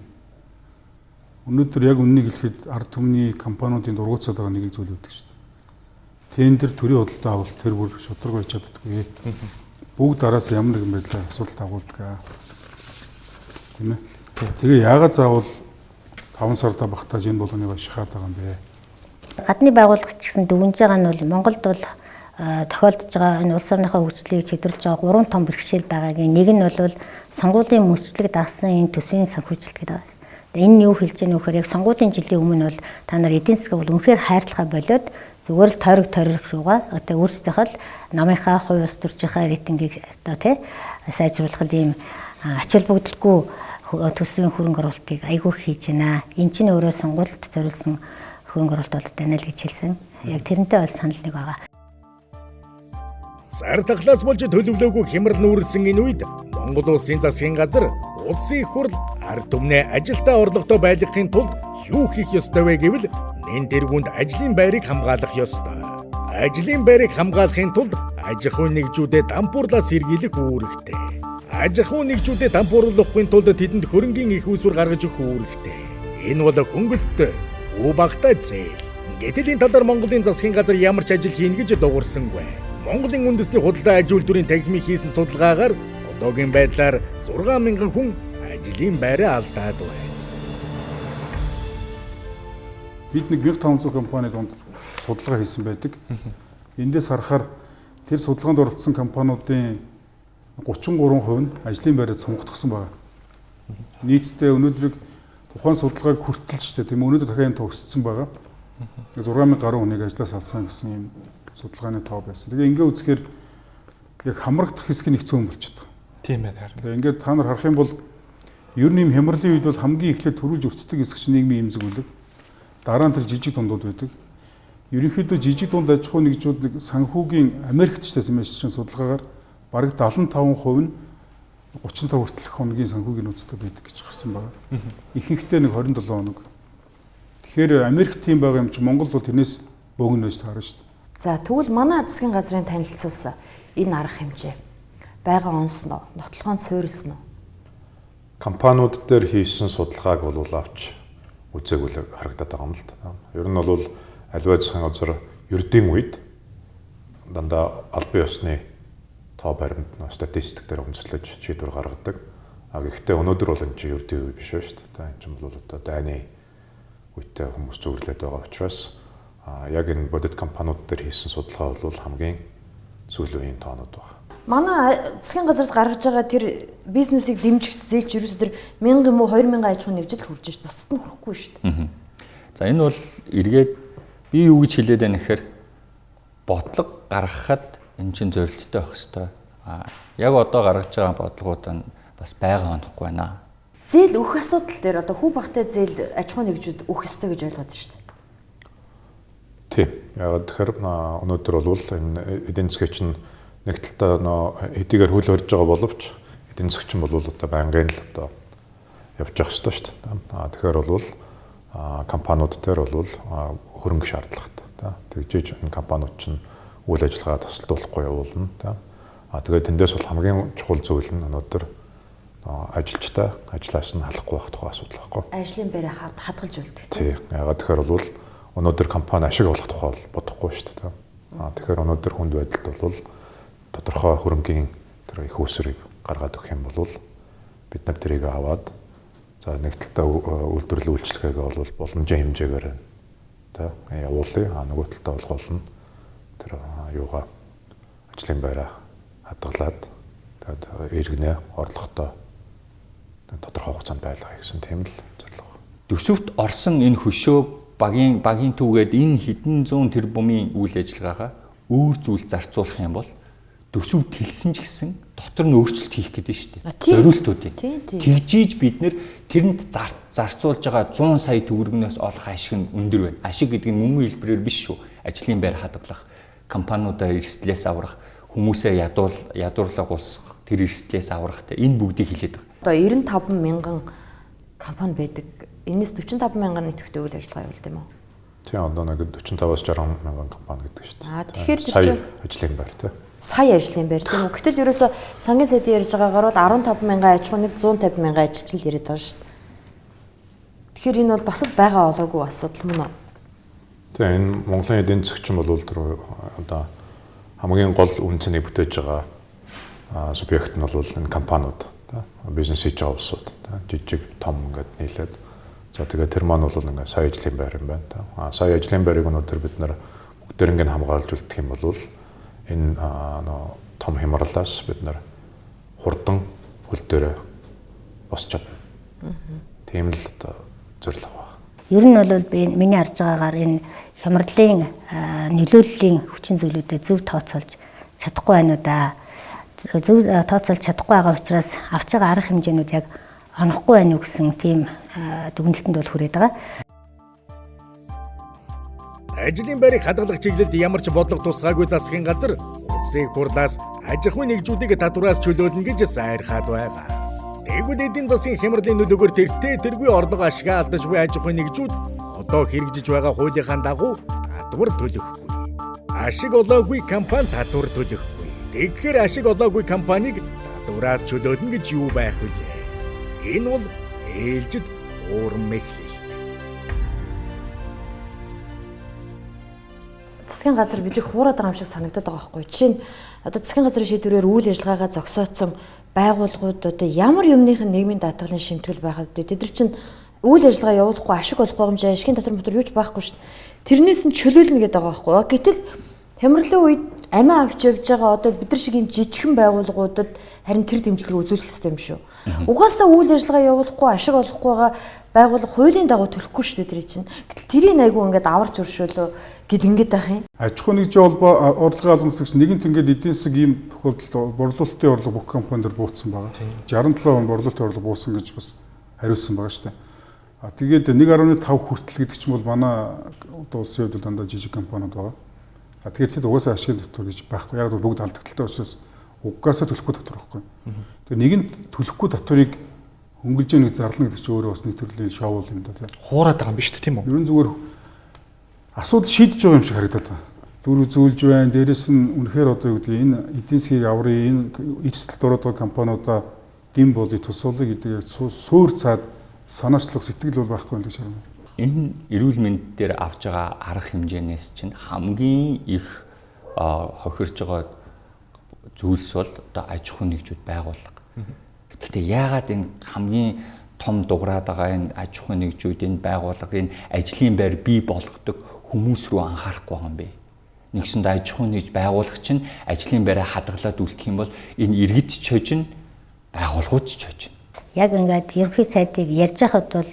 C: Өнөөдөр яг үннийг хэлэхэд ард түмний компаниудын дургуутсаад байгаа нэг зүйл үүдэг шүү дээ. Тендер төрийн худалдаа авалт тэр бүр шудраг байж чаддаггүй. Бүгд араас ямар нэгэн байдлаар асуудал агуулдаг. Тийм ээ. Тэгээ яагаад заавал 5 сарда багтааж энэ болгоныг ашиглаад байгаа юм бэ?
J: Гадны байгууллагч гэсэн дүгнж байгаа нь бол Монголд бол тохиолдож байгаа энэ улс орныхоо хөгжлийг чидэрлэж байгаа 3 том бэрхшээл байгаагийн нэг нь бол сонгуулийн мөрчлөг дагсан энэ төсвийн санхүүжилт гэдэг. Энэ юу хэлж яах вэ гэхээр яг сонгуулийн жилийн өмнө бол та нар эдийн засаг бол үнэхээр хайрлахаа болоод зүгээр л тойрог руугаа одоо өөрсдийнхөө л намынхаа хувь ус төрчийнхаа рейтингийг одоо тий сайжруулах ийм ачаал бүгдэлгүй төсвийн хөрөнгө оруулалтыг айгүй хийж байна. Энэ чинь өөрөө сонгуульд зориулсан хөрөнгө оруулалт болоод байна л гэж хэлсэн. Яг тэрнтэй бол санал нэг байгаа.
A: Зар тахлаас болж төлөвлөөгүй хямрал нүүрсэн энэ үед Монгол улсын засгийн газар улсын их хурл ард түмнээ ажилдаа орлоготой байлгахын тулд юу хийх ёстой вэ гэвэл нэн тэргуунд ажлын байрыг хамгаалах ёстой. Ажлын байрыг хамгаалахын тулд аж ахуйн нэгжүүдэд дампуурлаас сэргийлэх үүрэгтэй. Аж ахуйн нэгжүүдэд дампууруулахгүй тулд тэдэнд хөрөнгийн их усүр гаргаж өгөх үүрэгтэй. Энэ бол хөнгөлөлтөй, хүү багтаа зээл. Гэтэл энэ талаар Монголын засгийн газар ямар ч ажил хийнэ гэж дуурсангүй. Монголын үндэсний худалдаа аж үйлдвэрийн танхимыг хийсэн судалгаагаар одоогийн байдлаар 6,000 хүн ажлын байраа алдаад байна.
C: Бид нэг 1500 компани донд судалгаа хийсэн байдаг. Эндээс харахаар тэр судалгаанд оролцсон компаниудын 33% нь ажлын байраа сонгогдсон байна. Нийтдээ өнөөдрийг тухайн судалгааг хүртэл ч тийм өнөөдөр дахин төгссөн байгаа. 6,000 гаруй хүнийг ажлаас алсан гэсэн юм судалгааны тоо байсан. Тэгээ ингээ үзэхээр яг хамрагдах хэсэг нь их зүүн болчиход байгаа.
R: Тийм байна харин.
C: Тэгээ ингээд та нар харах юм бол ер нь юм хямралын үед бол хамгийн эхлээд төрүүлж өртдөг хэсэг чинь нийгмийн эмзэг үлэг. Дараа нь тэр жижиг дундууд байдаг. Ерөнхийдөө жижиг дунд аж ахуй нэгжүүд нэг санхүүгийн Америкт ч гэсэн мэшин судалгаагаар бараг 75% нь 35 хүртэлх хоногийн санхүүгийн нөөцтэй байдаг гэж гарсан байна. Ихэнхдээ нэг 27 хоног. Тэгэхээр Америк тийм байгаа юм чи Монгол бол тэрнээс бөөгнө гэж таарна шүү дээ.
G: За тэгвэл манай засгийн газрын танилцуулсан энэ арга хэмжээ байгаа онсон уу? Нотлохонд суурилсан уу?
B: Компаниуд дээр хийсэн судалгааг бол авч үзээгүй л харагдаад байгаа юм л да. Ер нь бол аливаа засгийн газар ердийн үед дандаа албан ёсны тоо баримт статистик дээр үндэслэж шийдвэр гаргадаг. Гэхдээ өнөөдөр бол энэ чинь ердийн үе биш шүү дээ. Энэ чинь бол одоо дайны үедээ хүмүүс зөвлөд байгаа учраас яг энэ бодит компаниуд дээр хийсэн судалгаа бол хамгийн сүүлийн тоонууд байна.
G: Манай засгийн газраас гаргаж байгаа тэр бизнесийг дэмжих зээлч ерөөсөө тэр 1000 юм уу 2000 аж ахуйн нэгжилд хүрч шít. Бусад нь хүрэхгүй шүү дээ.
D: За энэ бол эргээд би юу гэж хэлээд байна гэхээр бодлого гаргахад энэ чинь зорилттой байх хэрэгтэй. Яг одоо гаргаж байгаа бодлогууд нь бас байгаа онохгүй байна.
G: Зээл өгөх асуудал дээр одоо хүү багтай зээл аж ахуйн нэгжүүд өгөх ёстой гэж ойлгоод байна шүү дээ.
B: Тийм. Яг тэгэхээр өнөөдөр бол энэ эдийн засгийн чинь нэг талдаа эдигээр хөл хорж байгаа боловч эдийн засаг чинь бол одоо байнгын л одоо явж явах хэрэгтэй шүү дээ. Тэгэхээр бол компаниуд дээр бол хөрөнгө шаардлагатай. Тэгжээж энэ компаниуд чинь үйл ажиллагаа тасалдуулахгүй явуулна. Тэгээд тэндээс бол хамгийн чухал зүйл нь өнөөдөр ажилчтай ажлаас нь халахгүй байх тухай асуудал байхгүй.
G: Ажлын байраа хадгалж үлдэх.
B: Тийм. Ягаад тэгэхээр бол өнөөдөр компани ашиг олох тухай бодохгүй шүү дээ. Тэгэхээр өнөөдөр хүнд байдалд бол тодорхой хөрөнгийн тэр их усрыг гаргаад өгөх юм бол бид нар тэрийг аваад за нэг талдаа үйлдвэрлэл үйлчлэгээгээ бол боломжийн хэмжээгээр явуулъя. Нөгөө талдаа бол гол нь тэр юугаа ажлын байраа хадгалаад тэгээд иргэнэ орлоготой тодорхой хугацаанд байлгая гэсэн тийм л зорилго.
D: Төсөвт орсон энэ хөшөө багийн түүгээд энэ хэдэн зуун тэрбумын үйл ажиллагаагаа өөр зүйл зарцуулах юм бол төсөвд хэлсэн ч гэсэн дотор нь өөрчлөлт хийх гэдэг нь шүү дээ. Зориултуудыг. Тэгжиж бид нэр тэрэнд зарцуулж байгаа 100 сая төгрөгнөөс олох ашиг нь өндөр байна. Ашиг гэдэг нь мөнгөний хэлбэрээр биш шүү. Ажлын байр хадгалах, компаниудаа эрсдлээс аврах, хүмүүсээ ядуурлаг улсах, тэр эрсдлээс аврах энэ бүгдийг хэлээд байгаа.
G: Одоо 95 мянган компани байдаг. Энэс 45 мянган нийтвэхтэй үйл ажиллагаа явуулдаг юм уу?
B: Тийм одоо нэг 45-аас 60 мянган компани гэдэг шүү дээ.
G: Тэгэхээр
B: сая ажлын байр тийм.
G: Сая ажлын байр тийм үү? Гэтэл ерөөсө сангийн сайдын ярьж байгаагаар бол 15 мянган аж ахуйн 150 мянган ажилчин л яриад байгаа шүү дээ. Тэгэхээр энэ бол бас л байгаа олоогүй асуудал мөн үү?
B: Тийм энэ Монголын эдийн засгч бол тэр одоо хамгийн гол үнцнийг бүтээж байгаа субъект нь бол энэ компаниуд бизнес хийж байгаа улсууд жижиг том ингээд нийлээд за тэгээд тэр маань бол ингээд сая ажлын байр юм байна та. Сая ажлын байрыг өнөөдөр бид нар бүгдээр ингээд хамгаалж үлдэх юм бол энэ том хямралаас бид нар хурдан хөл дээрээ босч чадна. Тийм л одоо зорилго байна.
J: Ер нь бол би миний харж байгаагаар энэ хямралын нөлөөллийн хүчин зүйлүүдэд зөв тооцоолж чадахгүй байна уу да. Зөв тооцоолж чадахгүй байгаа учраас авч байгаа арга хэмжээнүүд яг онохгүй байна уу гэсэн тийм дүгнэлтэнд бол хүрээд байгаа.
A: Ажлын байрыг хадгалах чиглэлд ямар ч бодлого тусгаагүй засгийн газар улсын хурлаас аж ахуйн нэгжүүдийг татвараас чөлөөлнө гэж сайрхаад байгаа. Тэгвэл эдийн засгийн хямралын нөлөөгөөр тэргүй орлого ашигаа алдаж буй аж ахуйн нэгжүүд одоо хэрэгжиж байгаа хуулийнхаа дагуу татвар төлөхгүй. Ашиг олоогүй компани татвар төлөхгүй. Тэгэхээр ашиг олоогүй компаниг татвараас чөлөөлнө гэж юу байх вэ? Энэ бол ээлжид уурам мэхлэлт.
G: Засгийн газар бидлэг хуураад байгаа юм шиг санагдаад байгаа байхгүй. Жишээ нь одоо засгийн газрын шийдвэрээр үйл ажиллагаагаа зогсооцсон байгууллагууд одоо ямар юмныхын нийгмийн даатгалын шимтгэл байх вэ? Тэд нар чинь үйл ажиллагаа явуулахгүй ашиг олох боломжтой ашигын татвар юу ч байхгүй шүү дээ. Тэрнээс нь чөлөөлнө гэдэг байгаа байхгүй. Гэтэл хямралын үед амиа авч явж байгаа одоо бид нар шиг юм жижигхэн байгууллагуудад харин тэр дэмжлэгийг үзүүлэх хэрэгтэй юм шүү. Угаасаа үйл ажиллагаа явуулахгүй ашиг олохгүй байгаа байгууллага хуулийн дагуу төлөхгүй шүү дээ тэр чинь. Гэтэл тэрийг айгүй ингээд аварч өршөөлөө гэд ингээд байх юм.
C: Аж ахуйн нэгжийн холбоо орлогын албан төгс нэгэнт ингээд эдийн засаг ийм тохиолдолд борлуулалтын орлого бүх компаниуд буутсан байгаа. 67% борлуулалтын орлого буусан гэж бас хариулсан байгаа шүү дээ. Тэгээд 1.5 хүртэл гэдэг чинь бол манай одоо улсын хувьд дандаа жижиг компаниуд байгаа. Тэгээд тэд угаасаа ашигын татвар гэж байхгүй. Яг бол бүгд алдагдaltaй учраас угаасаа төлөхгүй татвар байхгүй. Тэгээд нэгэнт төлөхгүй татварыг хөнгөлж нэг зарлана гэдэг чинь өөрөө бас нэг төрлийн шоу юм да.
R: Хуураад байгаа юм биш үү тийм үү?
C: Ерөн зүгээр асуудал шийдэж байгаа юм шиг харагдаад байна. Дүр үзүүлж байна. Дээрэс нь үнэхээр одоо юу гэдэг энэ эдийн засгийг аврын энэ эцэстэлд ороод байгаа компаниудаа дэм болыг тусуулъя гэдэг суур цаад санаачлах сэтгэл бол байхгүй гэж харна.
D: Энэ эрүүл мэнд дээр авж байгаа арга хэмжээнээс чинь хамгийн их хохирж байгаа зүйлс бол одоо аж ахуйн нэгжүүд байгууллага. Гэхдээ яагаад энэ хамгийн том дуграад байгаа энэ аж ахуйн нэгжүүд энэ байгууллагын ажлын байр бий болгодог хүмүүс рүү анхаарахгүй байгаа юм бэ? Нэгсэнд аж ахуйн нэгж байгуулах чинь ажлын байраа хадгалаад үлдэх юм бол энэ иргэд ч хожин байгууллагууд ч хожин.
J: Яг ингээд ерөнхий сайдыг ярьж байхад бол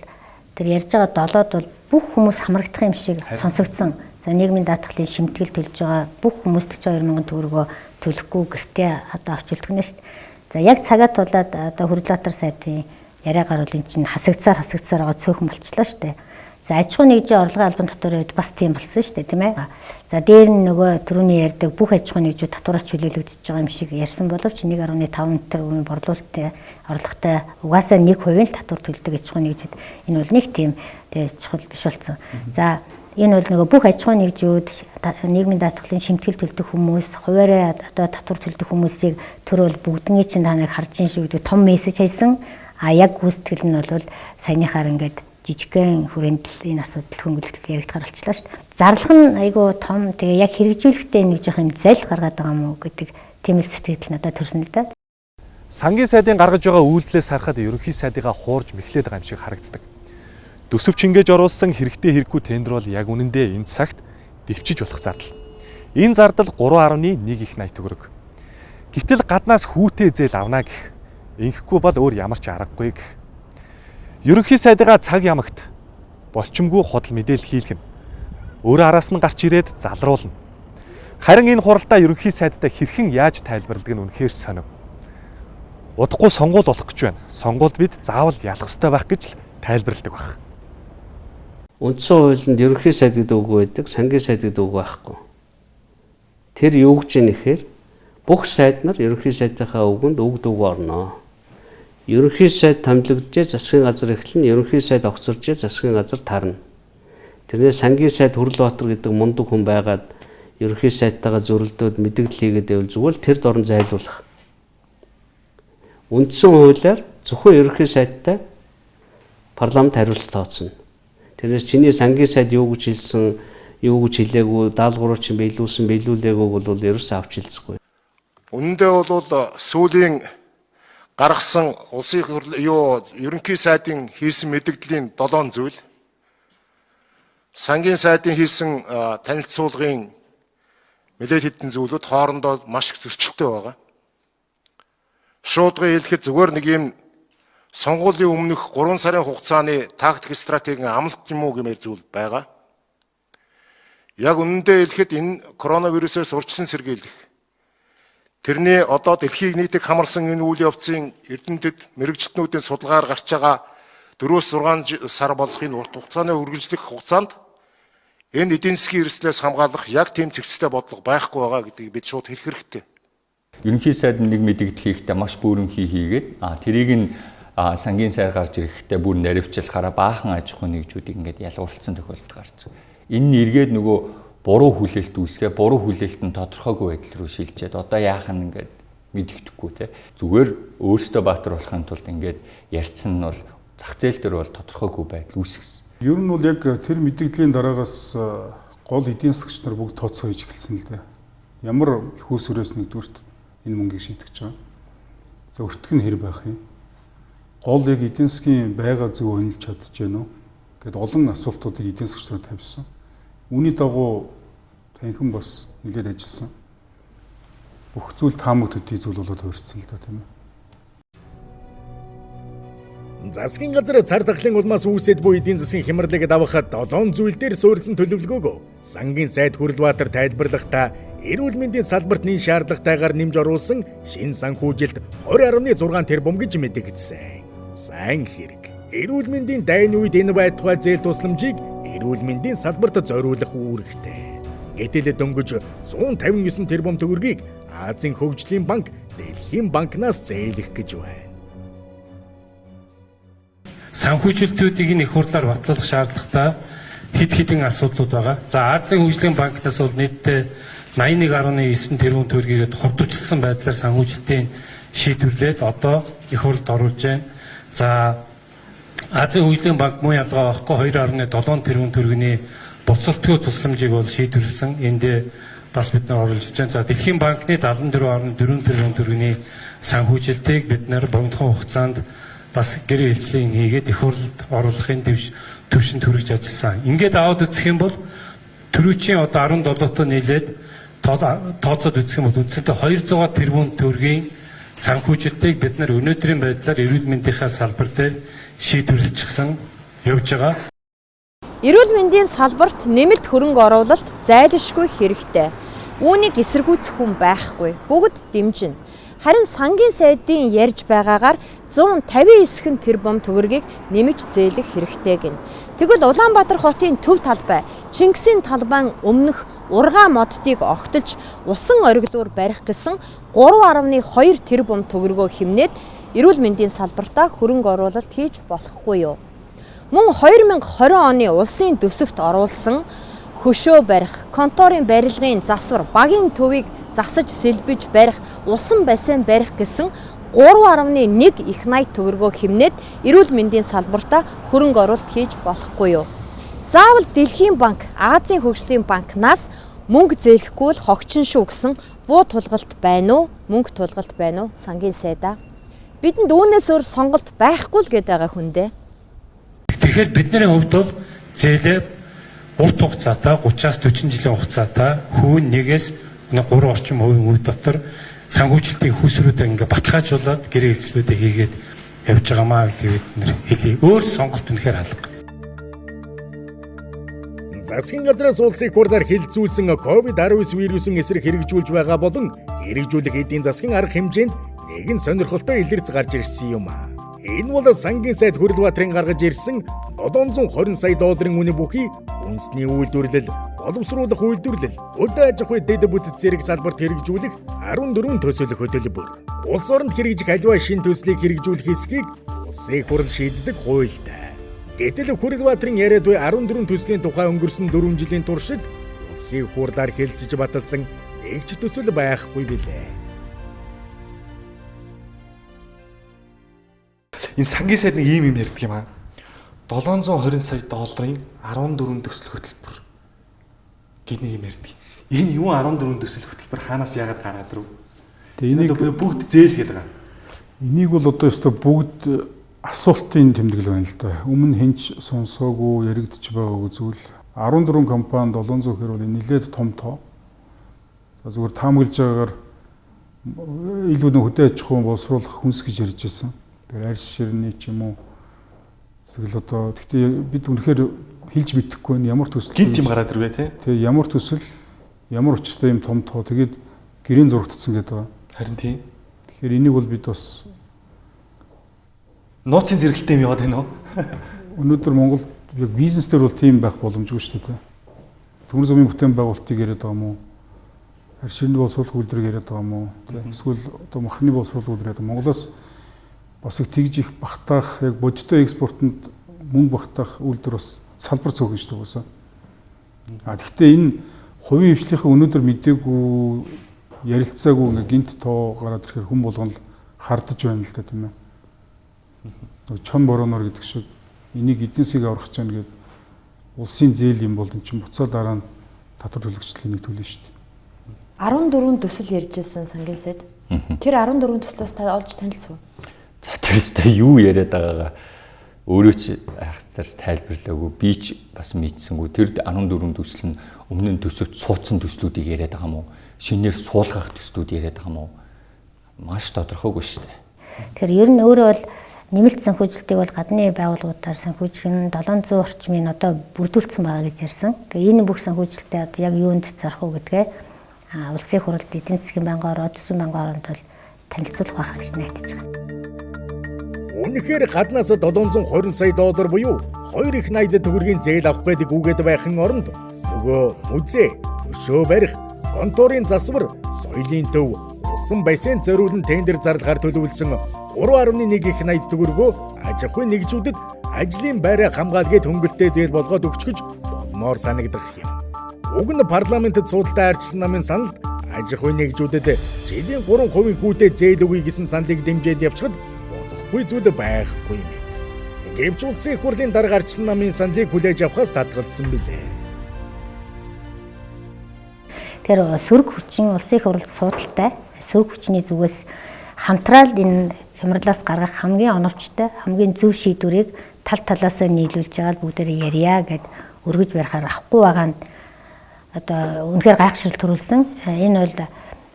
J: тэр ярьж байгаа долоод бол бүх хүмүүс хамрагдах юм шиг сонсогдсон. За нийгмийн даатгалын шимтгэл төлж байгаа бүх хүмүүс 42,000 төгрөгөө төлөхгүй гэртээ одоо авч үлдэх нь шүү дээ. За яг цагаа тулаад одоо хөрөлбаатар сайдын яриагаар бол эн чинь хасагдсаар байгаа цөөхөн болчлоо шүү дээ. За аж ахуйн нэгжийн орлогын албан татварын үед бас тийм болсон шүү дээ, тийм ээ. За дээр нь нөгөө түрүүний ярьдаг бүх аж ахуйн нэгжүүд татвараас чөлөөлөгдөж байгаа юм шиг ярьсан боловч 1.5 м борлуулалтын орлоготой угаасаа 1% л татвар төлдөг аж ахуйн нэгжид энэ бол нэг тийм чухал биш болсон. За энэ бол нөгөө бүх аж ахуйн нэгжүүд нийгмийн даатгалын шимтгэл төлдөг хүмүүс, хуваарай одоо татвар төлдөг хүмүүсийг төр бол бүгдний чинь та нэг харж ин шүү гэдэг том мессеж хайсан. А яг гүйцэтгэл нь бол саяныхаар ингээд жижигхэн хүрээнд л энэ асуудал хөнгөлөлт яригдахаар болчлаа шүү дээ. Зарлах нь айгүй том тэгээ яг хэрэгжүүлэхдээ нэг жоох юм зайл гаргаад байгаа мó гэдэг тийм л сэтгэл надад төрсөн л да.
R: Сангийн сайдын гаргаж байгаа үйлдэлээс харахад ерөнхий сайдыгаа хуурж мэхлээд байгаа юм шиг харагддаг. Төсөв чингээж оруулсан хэрэгтэй хэрэггүй тендер бол яг үнэндээ энэ цагт дэвчиж болох зардал. Энэ зардал 3.1 их 80 төгрөг. Гэтэл гаднаас хүүтэй зээл авна гэх. Ингэхгүй бол өөр ямар ч аргагүй гэх. Ерөнхий сайдыгаа цаг ямагт болчимгүй худал мэдээлэл хийлгэнэ. Өөр араас нь гарч ирээд залруулна. Харин энэ хуралдаа ерөнхий сайдтай хэрхэн яаж тайлбарладаг нь үнэхээр сонив. Удахгүй сонгуул болох гэж байна. Сонгуульд бид заавал ялах ёстой байх гэж л тайлбарладаг баг.
K: Үндсэн хуулинд ерөнхий сайд гэдэг үг байдаг, сангийн сайд гэдэг үг байхгүй. Тэр юу гэж нэхээр бүх сайд нар ерөнхий сайдынхаа үгэнд үг дүүг орно. Ерөнхий сайд томилогдож засгийн газар эхлэн ерөнхий сайд огцорж засгийн газар тарна. Тэрнээс сангийн сайд Хүрлбаатар гэдэг мундаг хүн байгаад ерөнхий сайдтайгаа зөрөлдөөд мэдээлэл хийгээд байвал зүгээр тэр дорн зайлуулах. Үндсэн хуулиар зөвхөн ерөнхий сайдтай парламент хариуцлага тооцно. Тэрнээс чиний сангийн сайд юу гэж хэлсэн, юу гэж хэлээгүй, даалгавруу чинь биелүүлсэн, биелүүлээгүйг бол ерөөсөө авч хэлцгүй.
T: Үнэндээ бол сүүлийн
H: гаргасан улсын ерөнхий сайдын хийсэн мэдээллийн 7 зүйл, сангийн сайдын хийсэн танилцуулгын мэдээлэл хэдэн зүйлүүд хоорондоо маш их зөрчилтэй байгаа. Шуудган хэлэхэд зүгээр нэг юм сонгуулийн өмнөх 3 сарын хугацааны тактик стратегийн амлалт юм уу гэмээр зүйл байгаа. Яг үнэндээ хэлэхэд энэ коронавирусээс урьдчилан сэргийлэх, тэрний одоо дэлхийг нийтэг хамарсан энэ үйл явцын эрдэмтэд мэрэгчлэтнүүдийн судалгаар гарч байгаа 4-6 сар болох энэ урт хугацааны үргэлжлэх хугацаанд энэ эдийн засгийн эрсдлээс хамгаалах яг тийм зэгцтэй бодлого байхгүй байгаа гэдгийг бид шууд хэлэх хэрэгтэй.
D: Ерөнхий сайд нэг мэдээлэл хийхдээ маш бүрэнхий хийгээд тэрийг нь сангийн сайд гарч ирэхдээ бүр наривчлахаараа баахан аж ахуйн нэгжүүдийг ингээд ялгуурлцсан тохиолдол гарч байгаа. Энэ нь эргээд нөгөө буруу хүлээлт үүсгээ, буруу хүлээлт нь тодорхойгүй байдал руу шилжээд одоо яах нь ингээд мэддэхгүй те. Зүгээр өөртөө баатар болохын тулд ингээд ярьсан нь бол зах зээл дээр бол тодорхойгүй байдал үүсгэсэн.
C: Ер нь бол яг тэр мэдээллийн дараагаас гол эдийн засагч нар бүгд тооцоо хийж эхэлсэн л дээ. Ямар их усүрээс нэгдүгürt энэ мөнгийг шийдэж байгаа. За өртг нь хэр байх юм? Гол яг эдийн засгийн байга зөв хөндлөж чадж гэнэ үү? Гэт олон асуултуудыг эдийн засагч нар тавьсан. Үүний дагуу танхим бас нэлээд ажилласан. Бүх зүйл таамаг төдий зүйл болоод хувирсан л да тийм ээ.
A: Засгийн газар цар тахлын улмаас үүсэт буй эдийн засгийн хямралыг давахад 7 зүйл дээр суурилсан төлөвлөгөөгөө сангийн сайд Хүрлбаатар тайлбарлахдаа эрүүл мэндийн салбарт нийт шаардлагатайгаар нэмж оруулсан шинэ санхүүжилт 20.6 тэрбум гэж мэдэгдсэн. Сайн хэрэг. Эрүүл мэндийн дайны үед энэ байтугай зээл тусламжийг эрүүл мэндийн салбарт зориулах үүрэгтэй. Гэтэл дөнгөж 159 тэрбум төгрөгийг Азийн хөгжлийн банк, Дэлхийн банкнаас зээлэх гэж байна.
F: Санхүүжилтүүдийг нь их хурлаар батлуулах шаардлагатай хэд хэдэн асуудлууд байгаа. За Азийн хөгжлийн банкнаас бол нийтдээ 81.9 тэрбум төгрөгийг хурдчилсан байдлаар санхүүжилтийн шийдвэрлээд одоо их хурлд оруулж байна. За Азийн хөгжлийн банк муу ялгаа байхгүй 2.7 тэрбум төгрөгийн буцалтгүй тусламжийг бол шийдвэрлсэн. Энд бас бид нар оруулж байна. За Дэлхийн банкны 74.4 тэрбум төгрөгийн санхүүжилтийг бид нар богинохон хугацаанд бас гэр хэлцлийн хийгээд их хурлд оруулахын төвшөнд хүргэж ажилласан. Ингээд аваад үзэх юм бол төрүүчийн одоо 17-тоо нийлээд тооцоод үзэх юм бол үндсэндээ 200 тэрбум төгрөгийн санхүүжилтийг бид нар өнөөдрийн байдлаар эрүүл мэндийнхаа салбар дээр шийдвэрлэчихсэн явж байгаа.
G: Эрүүл мэндийн салбарт нэмэлт хөрөнгө оруулалт зайлшгүй хэрэгтэй. Үүнийг эсэргүүцэх хүн байхгүй. Бүгд дэмжинэ. Харин сангийн сайдын ярьж байгаагаар 159 тэрбум төгрөгийг нэмж зээлэх хэрэгтэй гин. Тэгвэл Улаанбаатар хотын төв талбай, Чингисийн талбайн өмнөх ургаан моддыг огтолж усан ориглуур барих гэсэн 3.2 тэрбум төгрөгөө хэмнээд эрүүл мэндийн салбартаа хөрөнгө оруулалт хийж болохгүй юу? Мөн 2020 оны улсын төсөвт оруулсан хөшөө барих, конторын барилгын засвар, багийн төвийг засаж сэлбэж барих, усан бассейн барих гэсэн 3.1 их найт төгрөгөө хэмнээд эрүүл мэндийн салбартаа хөрөнгө оруулалт хийж болохгүй юу? Заавал Дэлхийн банк, Азийн хөгжлийн банкнаас мөнгө зээлэхгүй л хогчин шүү гэсэн буу тулгалт байна уу? Мөнгө тулгалт байна уу? Сангийн сайдаа. Бидэнд үүнээс өөр сонголт байхгүй л гэдэг байгаа хүн дээ.
F: Тэгэхээр бидний хувьд бол зээлээ урт хугацаатай 30-аас 40 жилийн хугацаатай хүүн нэгээс 3 орчим хувийн үе дотор санхүүжилтийн хүсрүүдээ ингээ баталгаажуулаад гэрээ хэлцлүүдээ хийгээд явж байгаамаа гэдэг бид нэр хэлье. Өөр сонголт үнэхээр алга.
A: Засгийн газраас улсын хурлаар хилцүүлсэн COVID-19 вирусын эсрэг хэрэгжүүлж байгаа болон хэрэгжүүлэх эдийн засгийн арга хэмжээнд нэгэн сонирхолтой илэрц гарч ирсэн юм аа. Энэ бол сангийн сайд Хүрлбаатарын гаргаж ирсэн 720 сая долларын үнэ бүхий үндэсний үйлдвэрлэл, боловсруулах үйлдвэрлэл, өдөө аж ахуй дэд бүтэц зэрэг салбарт хэрэгжүүлэх 14 төсөл хөтөлбөр. Улс оронд хэрэгжих аливаа шин төслийг хэрэгжүүлэх хэсгийг улсын хурл шийддэг хуультай. Гэтэл Хүрлбаатарын яриад буй 14 төслийн тухай өнгөрсөн 4 жилийн туршид улсын хурлаар хэлцэж баталсан нэг ч төсөл байхгүй билээ.
R: Энэ сангийн сайд нэг ийм юм ярьдаг юм аа. 720 сая долларын 14 төсөл хөтөлбөр гэж нэг юм ярьдаг. Энэ юу 14 төсөл хөтөлбөр хаанаас яагаад гараад ирв?
C: Тэгээ энийг
R: бүгд зээл гэдэг байгаа.
C: Энийг бол одоо ёстой бүгд асуултын тэмдэглэл байна л да. Өмнө хинч сонсоогүй яригдчих байгаагүй зүйл 14 компанид 700 хэрэг бол нэлээд том тоо. Зүгээр таамаглаж байгаагаар илүү нэг хөдөө аж ахуйн боловсруулах хүнс гэж ярьж байсан. Тэгэхээр арьс ширний ч юм уу. Тэгэл одоо гэхдээ бид үнэхээр хэлж мэдэхгүй нь ямар төсөл
R: гинт юм гараад ирвэ тий.
C: Тэгээ ямар төсөл ямар өчтэй юм том тоо тэгээд гэрийн зурагдсан гэдэг байгаа.
R: Харин тийм.
C: Тэгэхээр энийг бол бид бас
R: нууцын зэрэгэлтэй юм яваад байна уу?
C: Өнөөдөр Монгол яг бизнес дээр бол тийм байх боломжгүй шүү дээ. Төмөр замын бүтээн байгуулалтыг яриад байгаа юм уу? Аршины боловсруулах үйлдвэрийг яриад байгаа юм уу? Эсвэл одоо махны боловсруулах үйлдвэр яриад Монголоос бас их тэгж их багтаах яг бодиттой экспортод мөнгө багтаах үйлдвэр бас салбар цөөхөн шүү дээ уусаа. Гэхдээ энэ хувийн хвшлийнхээ өнөөдөр мдээгүй ярилцаагүй ингээ гинт тоо гараад ирэхээр хүн болгоно хардж байна л да тийм ээ. Чон бороноор гэдэг шиг энийг эдийн засгийг аврах гэж байгаа гэдэг улсын зээл юм бол энэ чинь буцаа дараа нь татвар төлөгчдийн нэг төлнө шүү дээ.
G: 14 төсөл ярьжсэн сангисэд. Тэр 14 төслөөс та олж танилцв уу?
D: За тэрстэй юу яриад байгаагаа өөрөө ч хайхтарс тайлбарлаагүй би ч бас мэдсэнгүй. Тэр 14 төсөл нь өмнө нь төсөвт суудсан төслүүдийг яриад байгаа юм уу? Шинээр суулгах төслүүд яриад байгаа юм уу? Маш тодорхойгүй шүү дээ.
J: Тэгэхээр ер нь өөрөө бол нэмэлт санхүүжилтийг бол гадны байгууллагуудаар санхүүжих нь 700 орчмын одоо бүрдүүлсэн байгаа гэж ярьсан. Тэгээ энэ бүх санхүүжилтээ одоо яг юунд зарах уу гэдгээ улсын хурлд эдийн засгийн байнгын орон төсвийн байнгын оронд бол танилцуулах байх гэж найдаж байгаа.
A: Үнэхээр гаднаас $720 сая буюу 2 их найдад төгрөгийн зээл авах гэдэг үгээд байхын оронд нөгөө музей, өшөө барих, конторын засвар, соёлын төв, усан бассейн зориулан тендер зарлахаар төлөвлөсөн 3.1 их найд төгрөгөө аж ахуйн нэгжүүдэд ажлын байраа хамгаалгээд хөнгөлтэй зээл болгоод өгч гэж болмоор санагдах юм. Уг нь парламентэд суудалтай арчсан намын саналд аж ахуйн нэгжүүдэд жилийн 3% хүүтэй зээл өгье гэсэн саналыг дэмжиж явчихад болохгүй зүйл байхгүй юм. Гэвч улсын их хурлын дарга арчсан намын саналыг хүлээж авахаас татгалзсан билээ.
J: Тэр сөрөг хүчин улсын их хурлд суудалтай сөрөг хүчний зүгээс хамтраад энэ хямралаас гаргах хамгийн оновчтой хамгийн зөв шийдвэрийг тал талаасаа нийлүүлж байгаа л бүгдээрээ ярья гэд өргөж барихаар авахгүй байгаа нь одоо үнэхээр гайхшрал төрүүлсэн. Энэ бол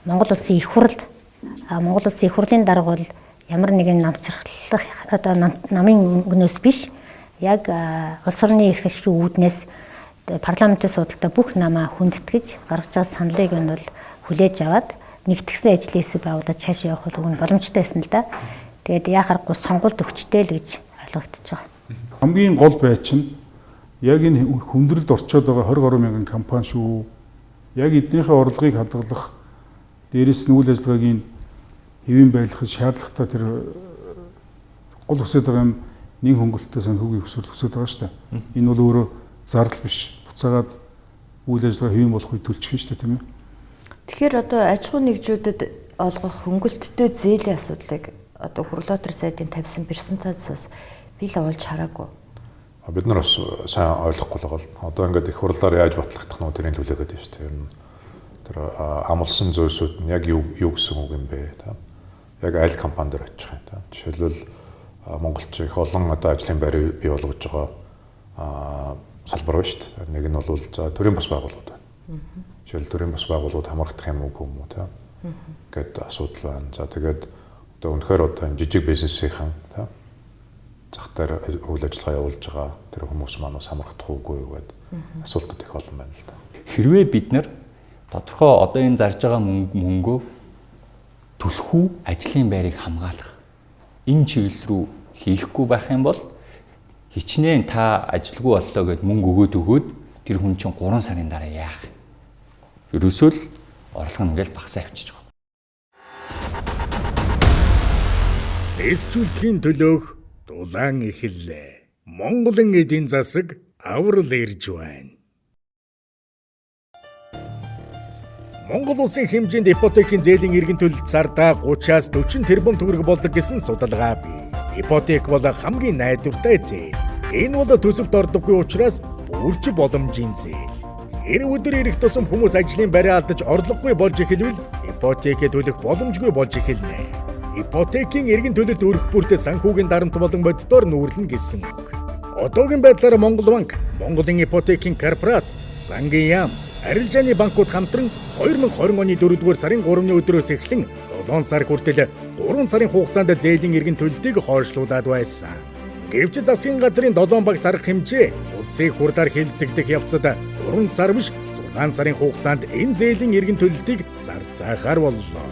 J: Монгол улсын их хурл Монгол улсын их хурлын дарга бол ямар нэгэн намчрахлах одоо намын өнгнөөс биш яг улс орны эрх ашигын үүднээс парламентын судалтай бүх намаа хүндэтгэж гаргаж байгаа саналыг нь бол хүлээж аваад нэгтгсэн ажлын хэсэг байгуулаад цаашаа явах бол боломжтой байсан л да. Тэгээд яхахгүй сонгуульд өгчтэй л гэж ойлгогдож байгаа.
C: Хамгийн гол байч нь яг энэ хүндрэлд орчоод байгаа 20 гаруй мянган компани шүү. Яг эднийхээ орлогыг хадгалах, дээрээс нь үйл ажиллагаагийн хэвийн байлгахад шаардлагатай тэр гол хүсэж байгаа юм нэг хөнгөлөлтөй санхүүгийн хүсэж байгаа шүү дээ. Энэ бол өөрөө зардал биш. Буцаагаад үйл ажиллагаа хэвийн болохыг төлчих шүү дээ, тийм ээ.
G: Тэгэхээр одоо аж ахуйн нэгжүүдэд олгох хөнгөлөлттэй зээлийн асуудлыг одоо хурлаатар сайдын тавьсан персентажаас би л олж хараагүй.
B: Бид нар бас сайн ойлгохгүй л байгаа. Одоо ингээд их хурлаар яаж батлагдах нь тэрийн төлөөгээд байна шүү дээ. Тэр амлсан зүйлсүүд нь яг юу гэсэн үг юм бэ? Яг аль компани дээр очих юм. Жишээлбэл Монголч их олон одоо ажлын байрыг бий болгож байгаа салбар байна шүү дээ. Нэг нь бол за төрийн бас байгууллагууд байна. Жишээл төрийн бас байгууллагууд хамрагдах юм уу тийм гэдэг асуудал байна. За тэгээд одоо үнэхээр одоо жижиг бизнесийнхэн тийм зах дээр үйл ажиллагаа явуулж байгаа тэр хүмүүс маань бас хамрагдах уугүй юу гэдэг асуултууд их олон байна л да.
D: Хэрвээ бид нар тодорхой одоо энэ зарж байгаа мөнгөө түлхүү ажлын байрыг хамгаалах энэ чиглэл рүү хийхгүй байх юм бол хичнээн та ажилгүй боллоо гэд мөнгө өгөөд тэр хүн чинь 3 сарын дараа яах вэ? Ерөөсөө л орлого нь ингээл багасаа явчихж байгаа.
A: Тэсч үлдэхийн төлөөх тулаан эхэллээ. Монголын эдийн засаг аврал ирж байна. Монгол улсын хэмжээнд ипотекийн зээлийн эргэн төлөлт сардаа 30-аас 40 тэрбум төгрөг болдог гэсэн судалгаа бий. Ипотек бол хамгийн найдвартай зээл. Энэ бол төсөвт ордоггүй учраас бүрч боломжийн зээл. Хэрэг өдөр ирэх тусам хүмүүс ажлын байраа алдаж орлогогүй болж эхэлвэл ипотекээ төлөх боломжгүй болж эхэлнэ. ипотекийн эргэн төлөлт өрөх бүртээ санхүүгийн дарамт болон боддоор нүүрлэн гэсэн үг. Одоогийн байдлаар Монгол банк, Монголын ипотекийн корпорац, сангийн яам, арилжааны банкуд хамтран 2020 оны 4-р сарын 3-ны өдрөөс эхлэн 7 сар хүртэл 3 сарын хугацаанд зээлийн эргэн төлөлтийг хойшлуулад байсан. Гэвч засгийн газрын 7 баг зарах хэмжээ улсын хурдаар хэлэлцэгдэх явцад 3 сар биш 6 сарын хугацаанд энэ зээлийн эргэн төлөлтийг зарцаахаар боллоо.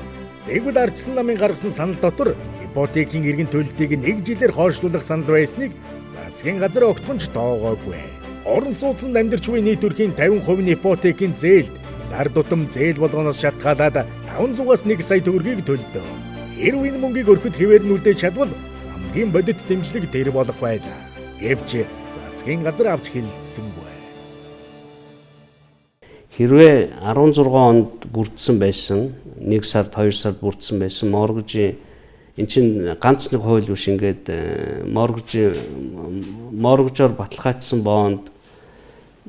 A: Тэгвэл ардчилсан намын гаргасан санал дотор ипотекийн эргэн төлөлтийг 1 жилээр хойшлуулах санал байсныг засгийн газар огтхонч тоогоогүй. Орон сууцнд амьдарч буй нийт төрхийн 50% нь ипотекийн зээлд сар тутам зээл болгоноос шалтгаалаад 500-аас 1 сая төгрөгийг төлдөг. Хэрвээ энэ мөнгийг өрхөд хэвээр нь үлдээж чадвал хамгийн бодит дэмжлэг тэр болох байлаа. Гэвч засгийн газар авч хэлэлцсэнгүй.
K: Хэрвээ 16 онд бүрдсэн байсан, 1 сард 2 сард бүрдсэн байсан моргжийн эн чинь ганц нэг хууль биш, ингээд моргжоор баталгаажсан бонд,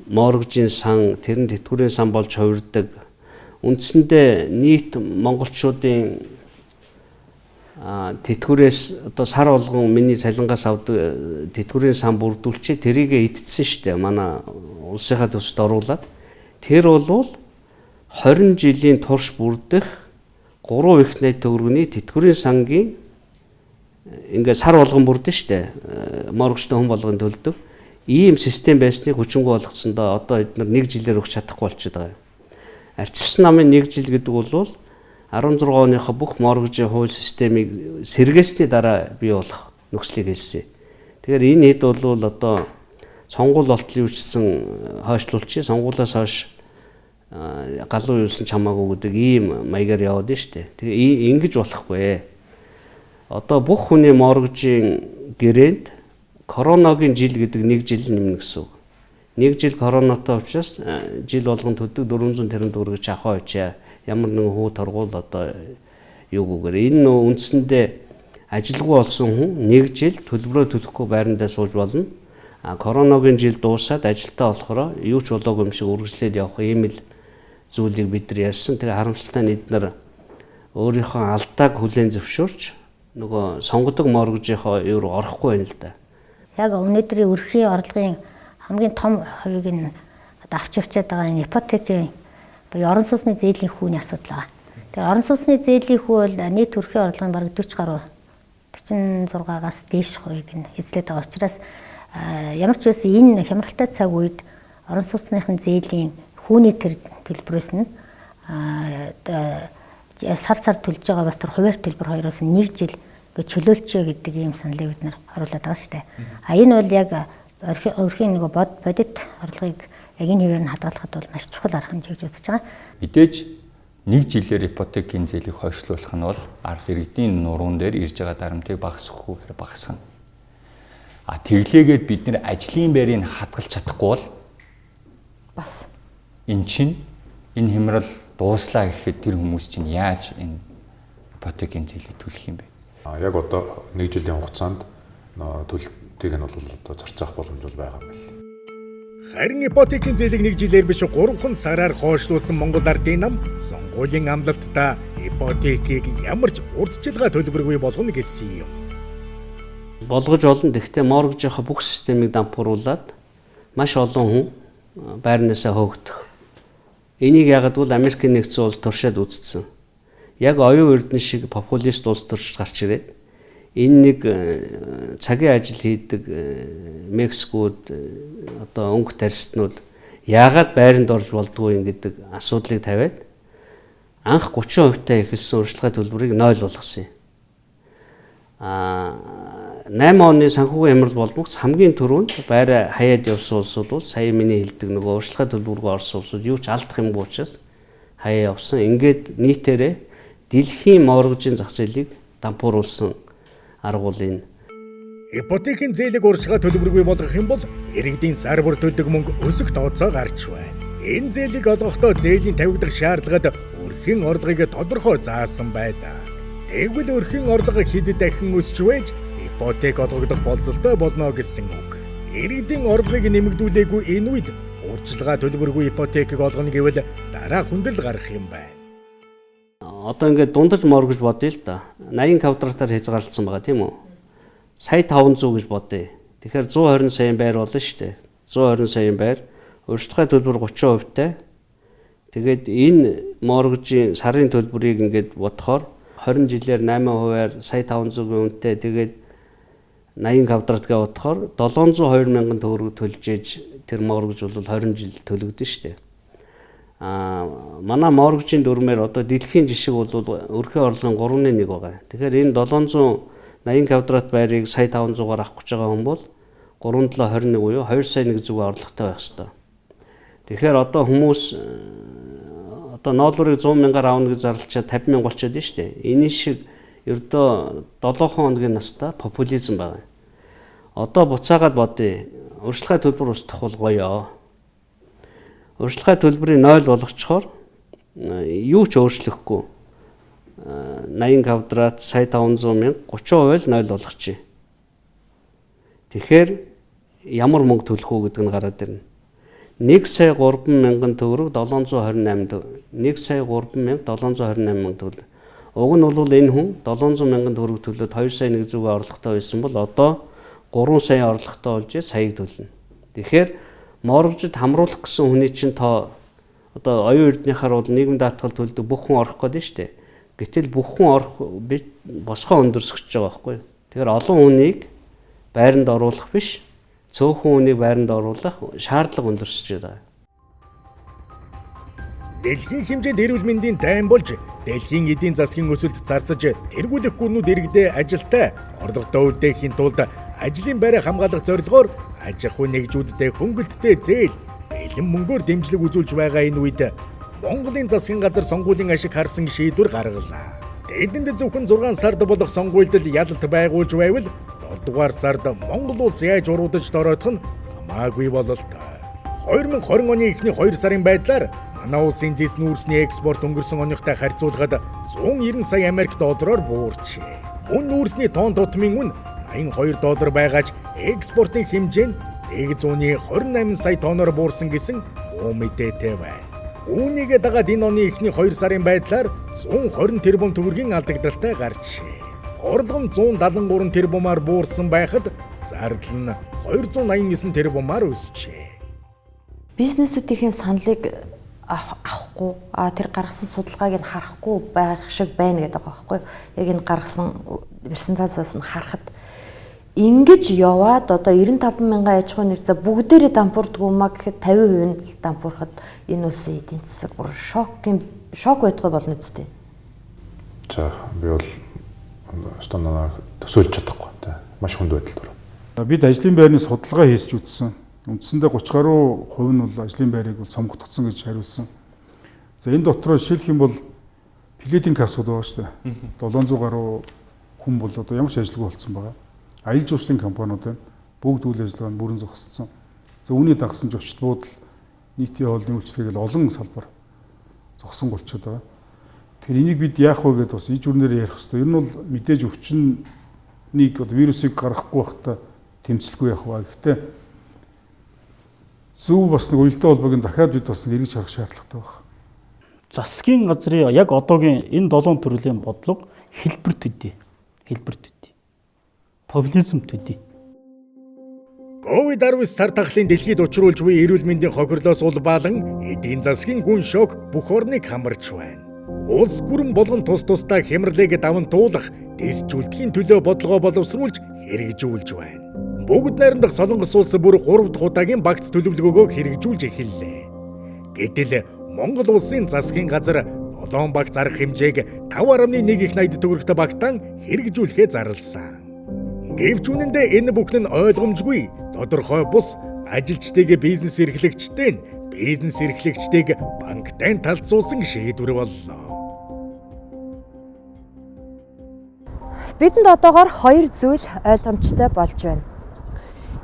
K: моргжийн сан, тэр нь тэтгэврийн сан болж хувирдаг. Үндсэндээ нийт монголчуудын тэтгэврээс одоо сар болгон миний цалингаас авдаг тэтгэврийн сан бүрдүүлчээ тэрийг эдцсэн шүү дээ. Манай улсынхаа төсөлд оруулаад тэр бол 20 жилийн турш бүрдэх 3 их найт төгрөгийн тэтгэврийн сангийн ингээд сар болгон бүрдэн шүү дээ. Моргчтой хүн болгон төлдөг. Ийм систем байсныг хүчингү болгоцсондоо одоо эдгээр 1 жилээр өгч чадахгүй болчиход байгаа юм. Ардчилсан намын 1 жил гэдэг бол 16 оныхоо бүх моргжийн хууль системийг сэргээсний дараа бий болох нөхцөлийг хэлсэн. Тэгэхээр энэ хэд бол одоо сонгуул болтол юучсан хойшлуулчих, сонгуулаас хойш галуу юусан чамаагүй гэдэг ийм маягаар яваад нь шүү дээ. Тэгээ ингэж болохгүй. Одоо бүх хүний моргжийн гэрээнд короногийн жил гэдэг 1 жил нэмнэ гэсэн үг. 1 жил коронотой учраас жил болгон төдөг 400 тэрбум төгрөг авах очие. Ямар нэгэн хүү торгуул одоо юугүйгээр энэ үндсэндээ ажилгүй болсон хүн 1 жил төлбөрөө төлөхгүй байрандаа сууж болно. Короногийн жил дуусаад ажилтаа болохоор юу ч болоогүй юм шиг үргэлжлээд явах ийм л зүйлийг бид нар ярьсан. Тэгээ харамсалтай нь эдгээр өөрийнхөө алдааг хүлээн зөвшөөрч нөгөө сонгодог моргжийнхоо юу руу орохгүй байна л да.
J: Яг өнөөдрийн өрхийн орлогын хамгийн том хувийг нь одоо авч явчихад байгаа энэ ипотекийн орон сууцны зээлийн хүүний асуудал байгаа. Тэгээ орон сууцны зээлийн хүү бол нийт төрхийн орлогын бараг 40 гаруй 46-аас дээш хувийг нь эзлээд байгаа учраас ямар ч байсан энэ хямралтай цаг үед орон сууцныхын зээлийн хүүний төлбөрөөс нь сар төлж байгаа бас тэр хуваар төлбөр хоёроос 1 жил гэж чөлөөлчээ гэдэг ийм саналыг бид нар оруулаад байгаа шүү дээ. Энэ бол яг өрхийн нэг бодит орлогыг яг энэ хэвээр нь хадгалахад бол маш чухал арга хэмжээ гэж үзэж байгаа.
D: Мэдээж 1 жилээр ипотекийн зээлийг хойшлуулах нь бол ард иргэдийн нуруунд дээр ирж байгаа дарамтыг багасгахгүйгээр багасгана. Тэглээгээд бид нэр ажлын байрыг хадгалж чадахгүй бол
G: бас
D: эн чинь энэ хямрал дууслаа гэхэд тэр хүмүүс чинь яаж энэ ипотекийн зээлийг төлөх юм бэ?
B: Яг одоо 1 жилийн хугацаанд төлөлтийг нь бол одоо зарцаах боломж бол байгаа юм байна.
A: Харин ипотекийн зээлийг 1 жилээр биш 3 сараар хойшлуулсан Монгол ардын нам сонгуулийн амлалтаа ипотекийг ямар ч урдчилгаа төлбөргүй болгоно гэсэн юм.
K: Болгож олон. Гэхдээ моргжийнхаа бүх системийг дампууруулад маш олон хүн байрнаасаа хөөгдөх. Энийг яагаад бол Америкийн нэгдсэн улс туршаад үзсэн. Яг оюун эрдэнэ шиг популист улс төрж гарч ирээд энэ нэг цагийн ажил хийдэг Мексикууд одоо өнгө тарьснууд яагаад байранд орж болдгоо юм гэдэг асуудлыг тавиад анх 30% эхэлсэн урьдчилгаа төлбөрийг 0 болгосон юм. 8 оны санхүүгийн хямрал болмогц хамгийн түрүүнд байраа хаяад явсан улсууд бол сая миний хэлдэг нөгөө урьдчилгаа төлбөргөө орсон улсууд юу ч алдах юмгүй учраас хаяа явсан. Ингээд нийтээрээ дэлхийн моргжийн зах зээлийг дампууруулсан арга бол энэ.
A: Ипотекийн зээлийг урьдчилгаа төлбөргүй болгох юм бол иргэдийн сар бүр төлдөг мөнгө өсөх тооцоо гарч байна. Энэ зээлийг олгохдоо зээлийн тавигдах шаардлагад өрхийн орлогыг тодорхой заасан байдаг. Тэгвэл өрхийн орлого хэд дахин өсч вэж ипотек олгогдох болцолтой болно гэсэн үг. Иргэдийн орлогыг нэмэгдүүлээгүй энэ үед урьдчилгаа төлбөргүй ипотекийг олгоно гэвэл дараа хүндрэл гарах юм байна.
K: одоо ингээд дундаж моргож бодъё л да. 80 квадратаар хязгаарлалсан байгаа тийм үү? Сая 500 гэж бодъё. Тэгэхээр 120 саяын байр болно шүү дээ. 120 саяын байр. Урьдчилан төлбөр 30%-тай. Тэгээд энэ моргожийн сарын төлбөрийг ингээд бодохоор 20 жилээр 8%-аар сая 500-ийн үнэтэй тэгээд 80 квадрат гэж бодохоор 702 мянган төгрөг төлж ээж тэр моргож бол 20 жил төлөгдөн шүү дээ. Манай моргожийн дүрмээр одоо дэлхийн жишг бол өрхийн орлогын 3.1 байгаа. Тэгэхээр энэ 780 квадрат байрыг сая 500-аар авах гэж байгаа хүн бол 3.721 буюу 2 сая 1 зүг орлоготой байх ёстой. Тэгэхээр одоо хүмүүс одоо ноолуурыг 100 мянгаар авна гэж зарлчаад 50 мянга болчиход байна шүү дээ. Энэ шиг ердөө 7 хоногийн настай популизм байгаа. Одоо буцаагаад бодъё. Урьдчилан төлбөр устгах бол гоёо. Урьдчилан төлбөрийг 0 болгочихоор юу ч өөрчлөхгүй. 80 квадрат сая 500 мянга 30% л 0 болгочих. Тэгэхээр ямар мөнгө төлөх үү гэдэг нь гараад ирнэ. 1 сая 3 мянган төгрөг 728 төгрөг. 1 сая 3 мянга 728 мянга төгрөг. Уг нь бол энэ хүн 700 мянган төгрөг төлөөд 2 сая 1 зүг орлоготой байсан бол одоо 3 сая орлоготой болж саяг төлнө. Тэгэхээр моргожид хамруулах гэсэн хүний чинь тоо одоо оюун эрднийхаар бол нийгэм даатгал төлдөг бүх хүн орох гээд шүү дээ. Гэтэл бүх хүн орох босгоо өндөрсөж байгаа байхгүй. Тэгэхээр олон хүнийг байранд оруулах биш, цөөхөн хүнийг байранд оруулах шаардлага өндөрсөж байгаа.
A: Дэлхийн хэмжээнд эрүүл мэндийн дайн болж дэлхийн эдийн засгийн өсөлт зарцаж тэргүүлэх гүнүүд иргэдээ ажилтай орлоготой үлдээхийн тулд ажлын байраа хамгаалах зорилгоор аж ахуй нэгжүүдтэй хөнгөлөлттэй зээл бэлэн мөнгөөр дэмжлэг үзүүлж байгаа энэ үед Монголын засгийн газар сонгуулийн ашиг харсан шийдвэр гаргалаа. Тэдэнд зөвхөн 6 сард болох сонгуульд ялалт байгуулж байвал 7 дугаар сард Монгол улс яаж уруудаж дороодох нь хамаагүй бололтой. 2020 оны эхний 2 сарын байдлаар манай улсын зэс нүүрсний экспорт өнгөрсөн оныхтой харьцуулахад 190 сая Америк доллараар буурчээ. Мөн нүүрсний тонн тутмын үн $82 байгааж экспортын хэмжээ нь 128 сая тонноор буурсан гэсэн муу мэдээтэй байна. Үүнийг дагаад энэ оны эхний 2 сарын байдлаар 120 тэрбум төгрөгийн алдагдaltaй гарчээ. Орлого нь 173 тэрбумаар буурсан байхад зардал нь 289 тэрбумаар өсчээ.
G: Бизнесүүдийн саналыг авахгүй тэр гаргасан судалгааг нь харахгүй байх шиг байна гэдэг байгаа байхгүй. Яг энэ гаргасан персентажаас нь харахад ингэж яваад одоо 95 мянган аж ахуйн нэгж бүгдээрээ дампуурдгүй маа гэхэд 50% нь дампуурахад энэ улсын эдийн засаг бүр шок байдгүй болно үстэй.
B: За би бол стандарт төсөөлж чадахгүй та маш хүнд байдалд орно.
C: Бид ажлын байрны судалгаа хийж үзсэн. Үндсэндээ 30 гаруй хувь нь бол ажлын байрыг бол цомгтгцсан гэж хариулсан. За энэ дотроо жишээлх юм бол плетинг кассууд байгаа шүү дээ. 700 гаруй хүн бол одоо ямар ч ажилгүй болсон байгаа. Аялал жуулчлалын компаниуд байна. Бүгд үйл ажиллагаанд бүрэн зогссон. За үүний дагсан зочд буудал нийтийн хоолны үйлчлэгийг олон салбар зогсон болчиход байгаа. Тэгэхээр энийг бид яах вэ гэдээ бас иж үрнээр ярих хэрэгтэй. Ер нь бол мэдээж өвчнийг вирусыг гаргахгүй байхдаа тэмцэлгүй явах ба. Гэхдээ зөв бас нэг уялдаа холбоог нь дахиад бид бас эргэж харах шаардлагатай байна.
I: Засгийн газрын яг одоогийн энэ 7 төрлийн бодлого хэлбэр төдий. Популизм төдий.
A: COVID-19 сар тахлын дэлхийд учруулж буй эрүүл мэндийн хохирлоос улбаалan эдийн засгийн гүн шок бүх орныг хамарч байна. Улс гүрэн болгон тус тусдаа хямралыг даван туулах Тэсч үлдэхийн төлөө бодлогоо боловсруулж хэрэгжүүлж байна. Бүгд найрамдах Солонгос улс бүр 3 дахь удаагийн багц төлөвлөгөөгөө хэрэгжүүлж эхэллээ. Гэтэл Монгол улсын засгийн газар 7 багц арга хэмжээг 5.1 их 80 төгрөгтэй багтаан хэрэгжүүлэхээ зарласан. Гэвч үнэндээ энэ бүхэн нь ойлгомжгүй тодорхой бус ажилчдыг бизнес эрхлэгчтэй нь бизнес эрхлэгчдийг банктай талцуулсан шийдвэр боллоо.
G: Бидэнд одоогоор 2 зүйл ойлгомжтой болж байна.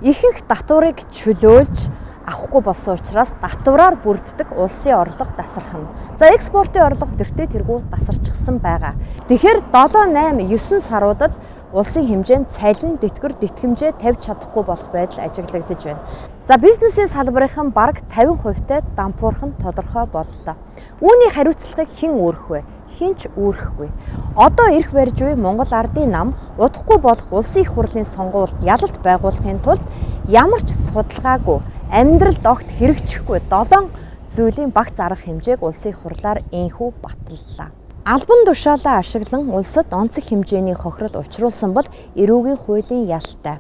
G: Ихэнх татварыг чөлөөлж авахгүй болсон учраас татвараар бүрддэг улсын орлого тасархна. За экспортын орлого тэртээ тэргүй тасарчихсан байгаа. Тэгэхээр 7, 8, 9 саруудад улсын хэмжээнд цалин, тэтгэр, тэтгэмжээ тавьж чадахгүй болох байдал ажиглагдаж байна. За бизнесийн салбарынхан бараг 50%-тай дампуурах нь тодорхой боллоо. Үүний хариуцлагыг хэн өөрөх вэ? хинч үүрэхгүй. Одоо эрх барьж буй Монгол Ардын нам удахгүй болох улсын их хурлын сонгуульд ялалт байгуулахын тулд ямар ч судалгаагүй амьдралд огт хэрэгжихгүй 7 зүйлийн багц арга хэмжээг улсын их хурлаар энхүү баталлаа. Албан тушаалаа ашиглан улсад онцлог хэмжээний хохирол учруулсан бол эрүүгийн хуулийн ялтай.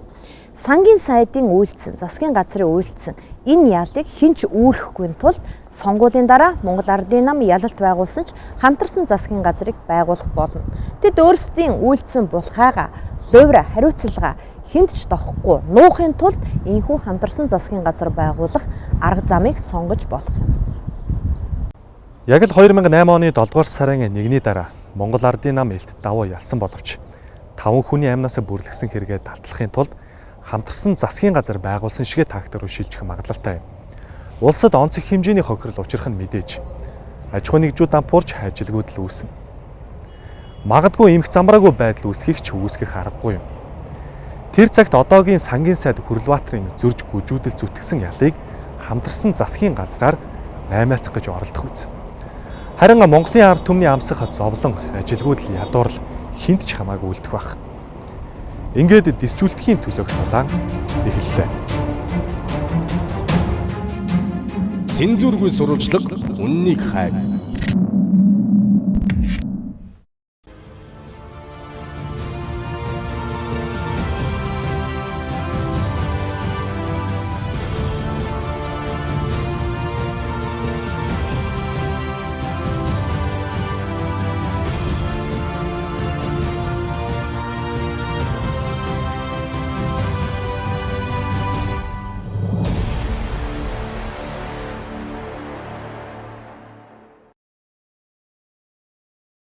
G: Сангийн сайдын үйлдсэн, засгийн газрын үйлдсэн энэ ялыг хинч үүрэхгүй тулд сонгуулийн дараа Монгол Ардын нам ялалт байгуулсан ч хамтарсан засгийн газрыг байгуулах болно. Тэд өөрсдийн үйлдсэн булхайгаа, лувра, хариуцлага хинт ч дохгүй нуухын тулд энхүү хамтарсан засгийн газар байгуулах арга замыг сонгож болох юм.
R: Яг л 2008 оны 7 дугаар сарын 1-ний дараа Монгол Ардын нам элт давуу ялсан боловч 5 хүний амнаас бүрлэгсэн хэрэгээ далтлахын тулд хамтарсан засгийн газар байгуулсан шигэ тактик руу шилжих магадлалтай юм. Улсад онцгой хэмжээний хохирол учрах нь мэдээж аж ахуй нэгжүүд дампуурч ажилгүйд л үүснэ. Магадгүй эмх замраагүй байдал үүсхийг ч үүсгэх аргагүй юм. Тэр цагт одоогийн сангийн сайд Хүрлбаатарын зөрж гүжүүдэл зүтгэсэн ялыг хамтарсан засгийн газраар наймаацах гэж оролдох үз. Харин Монголын ард түмний амсах зовлон ажилгүйд л ядуурл хинт ч хамаагүй үлдэх байх. Ингээд тэсч үлдэхийн төлөөх тулаан эхэллээ.
A: Цензургүй сурвалжилга үннийг хайв.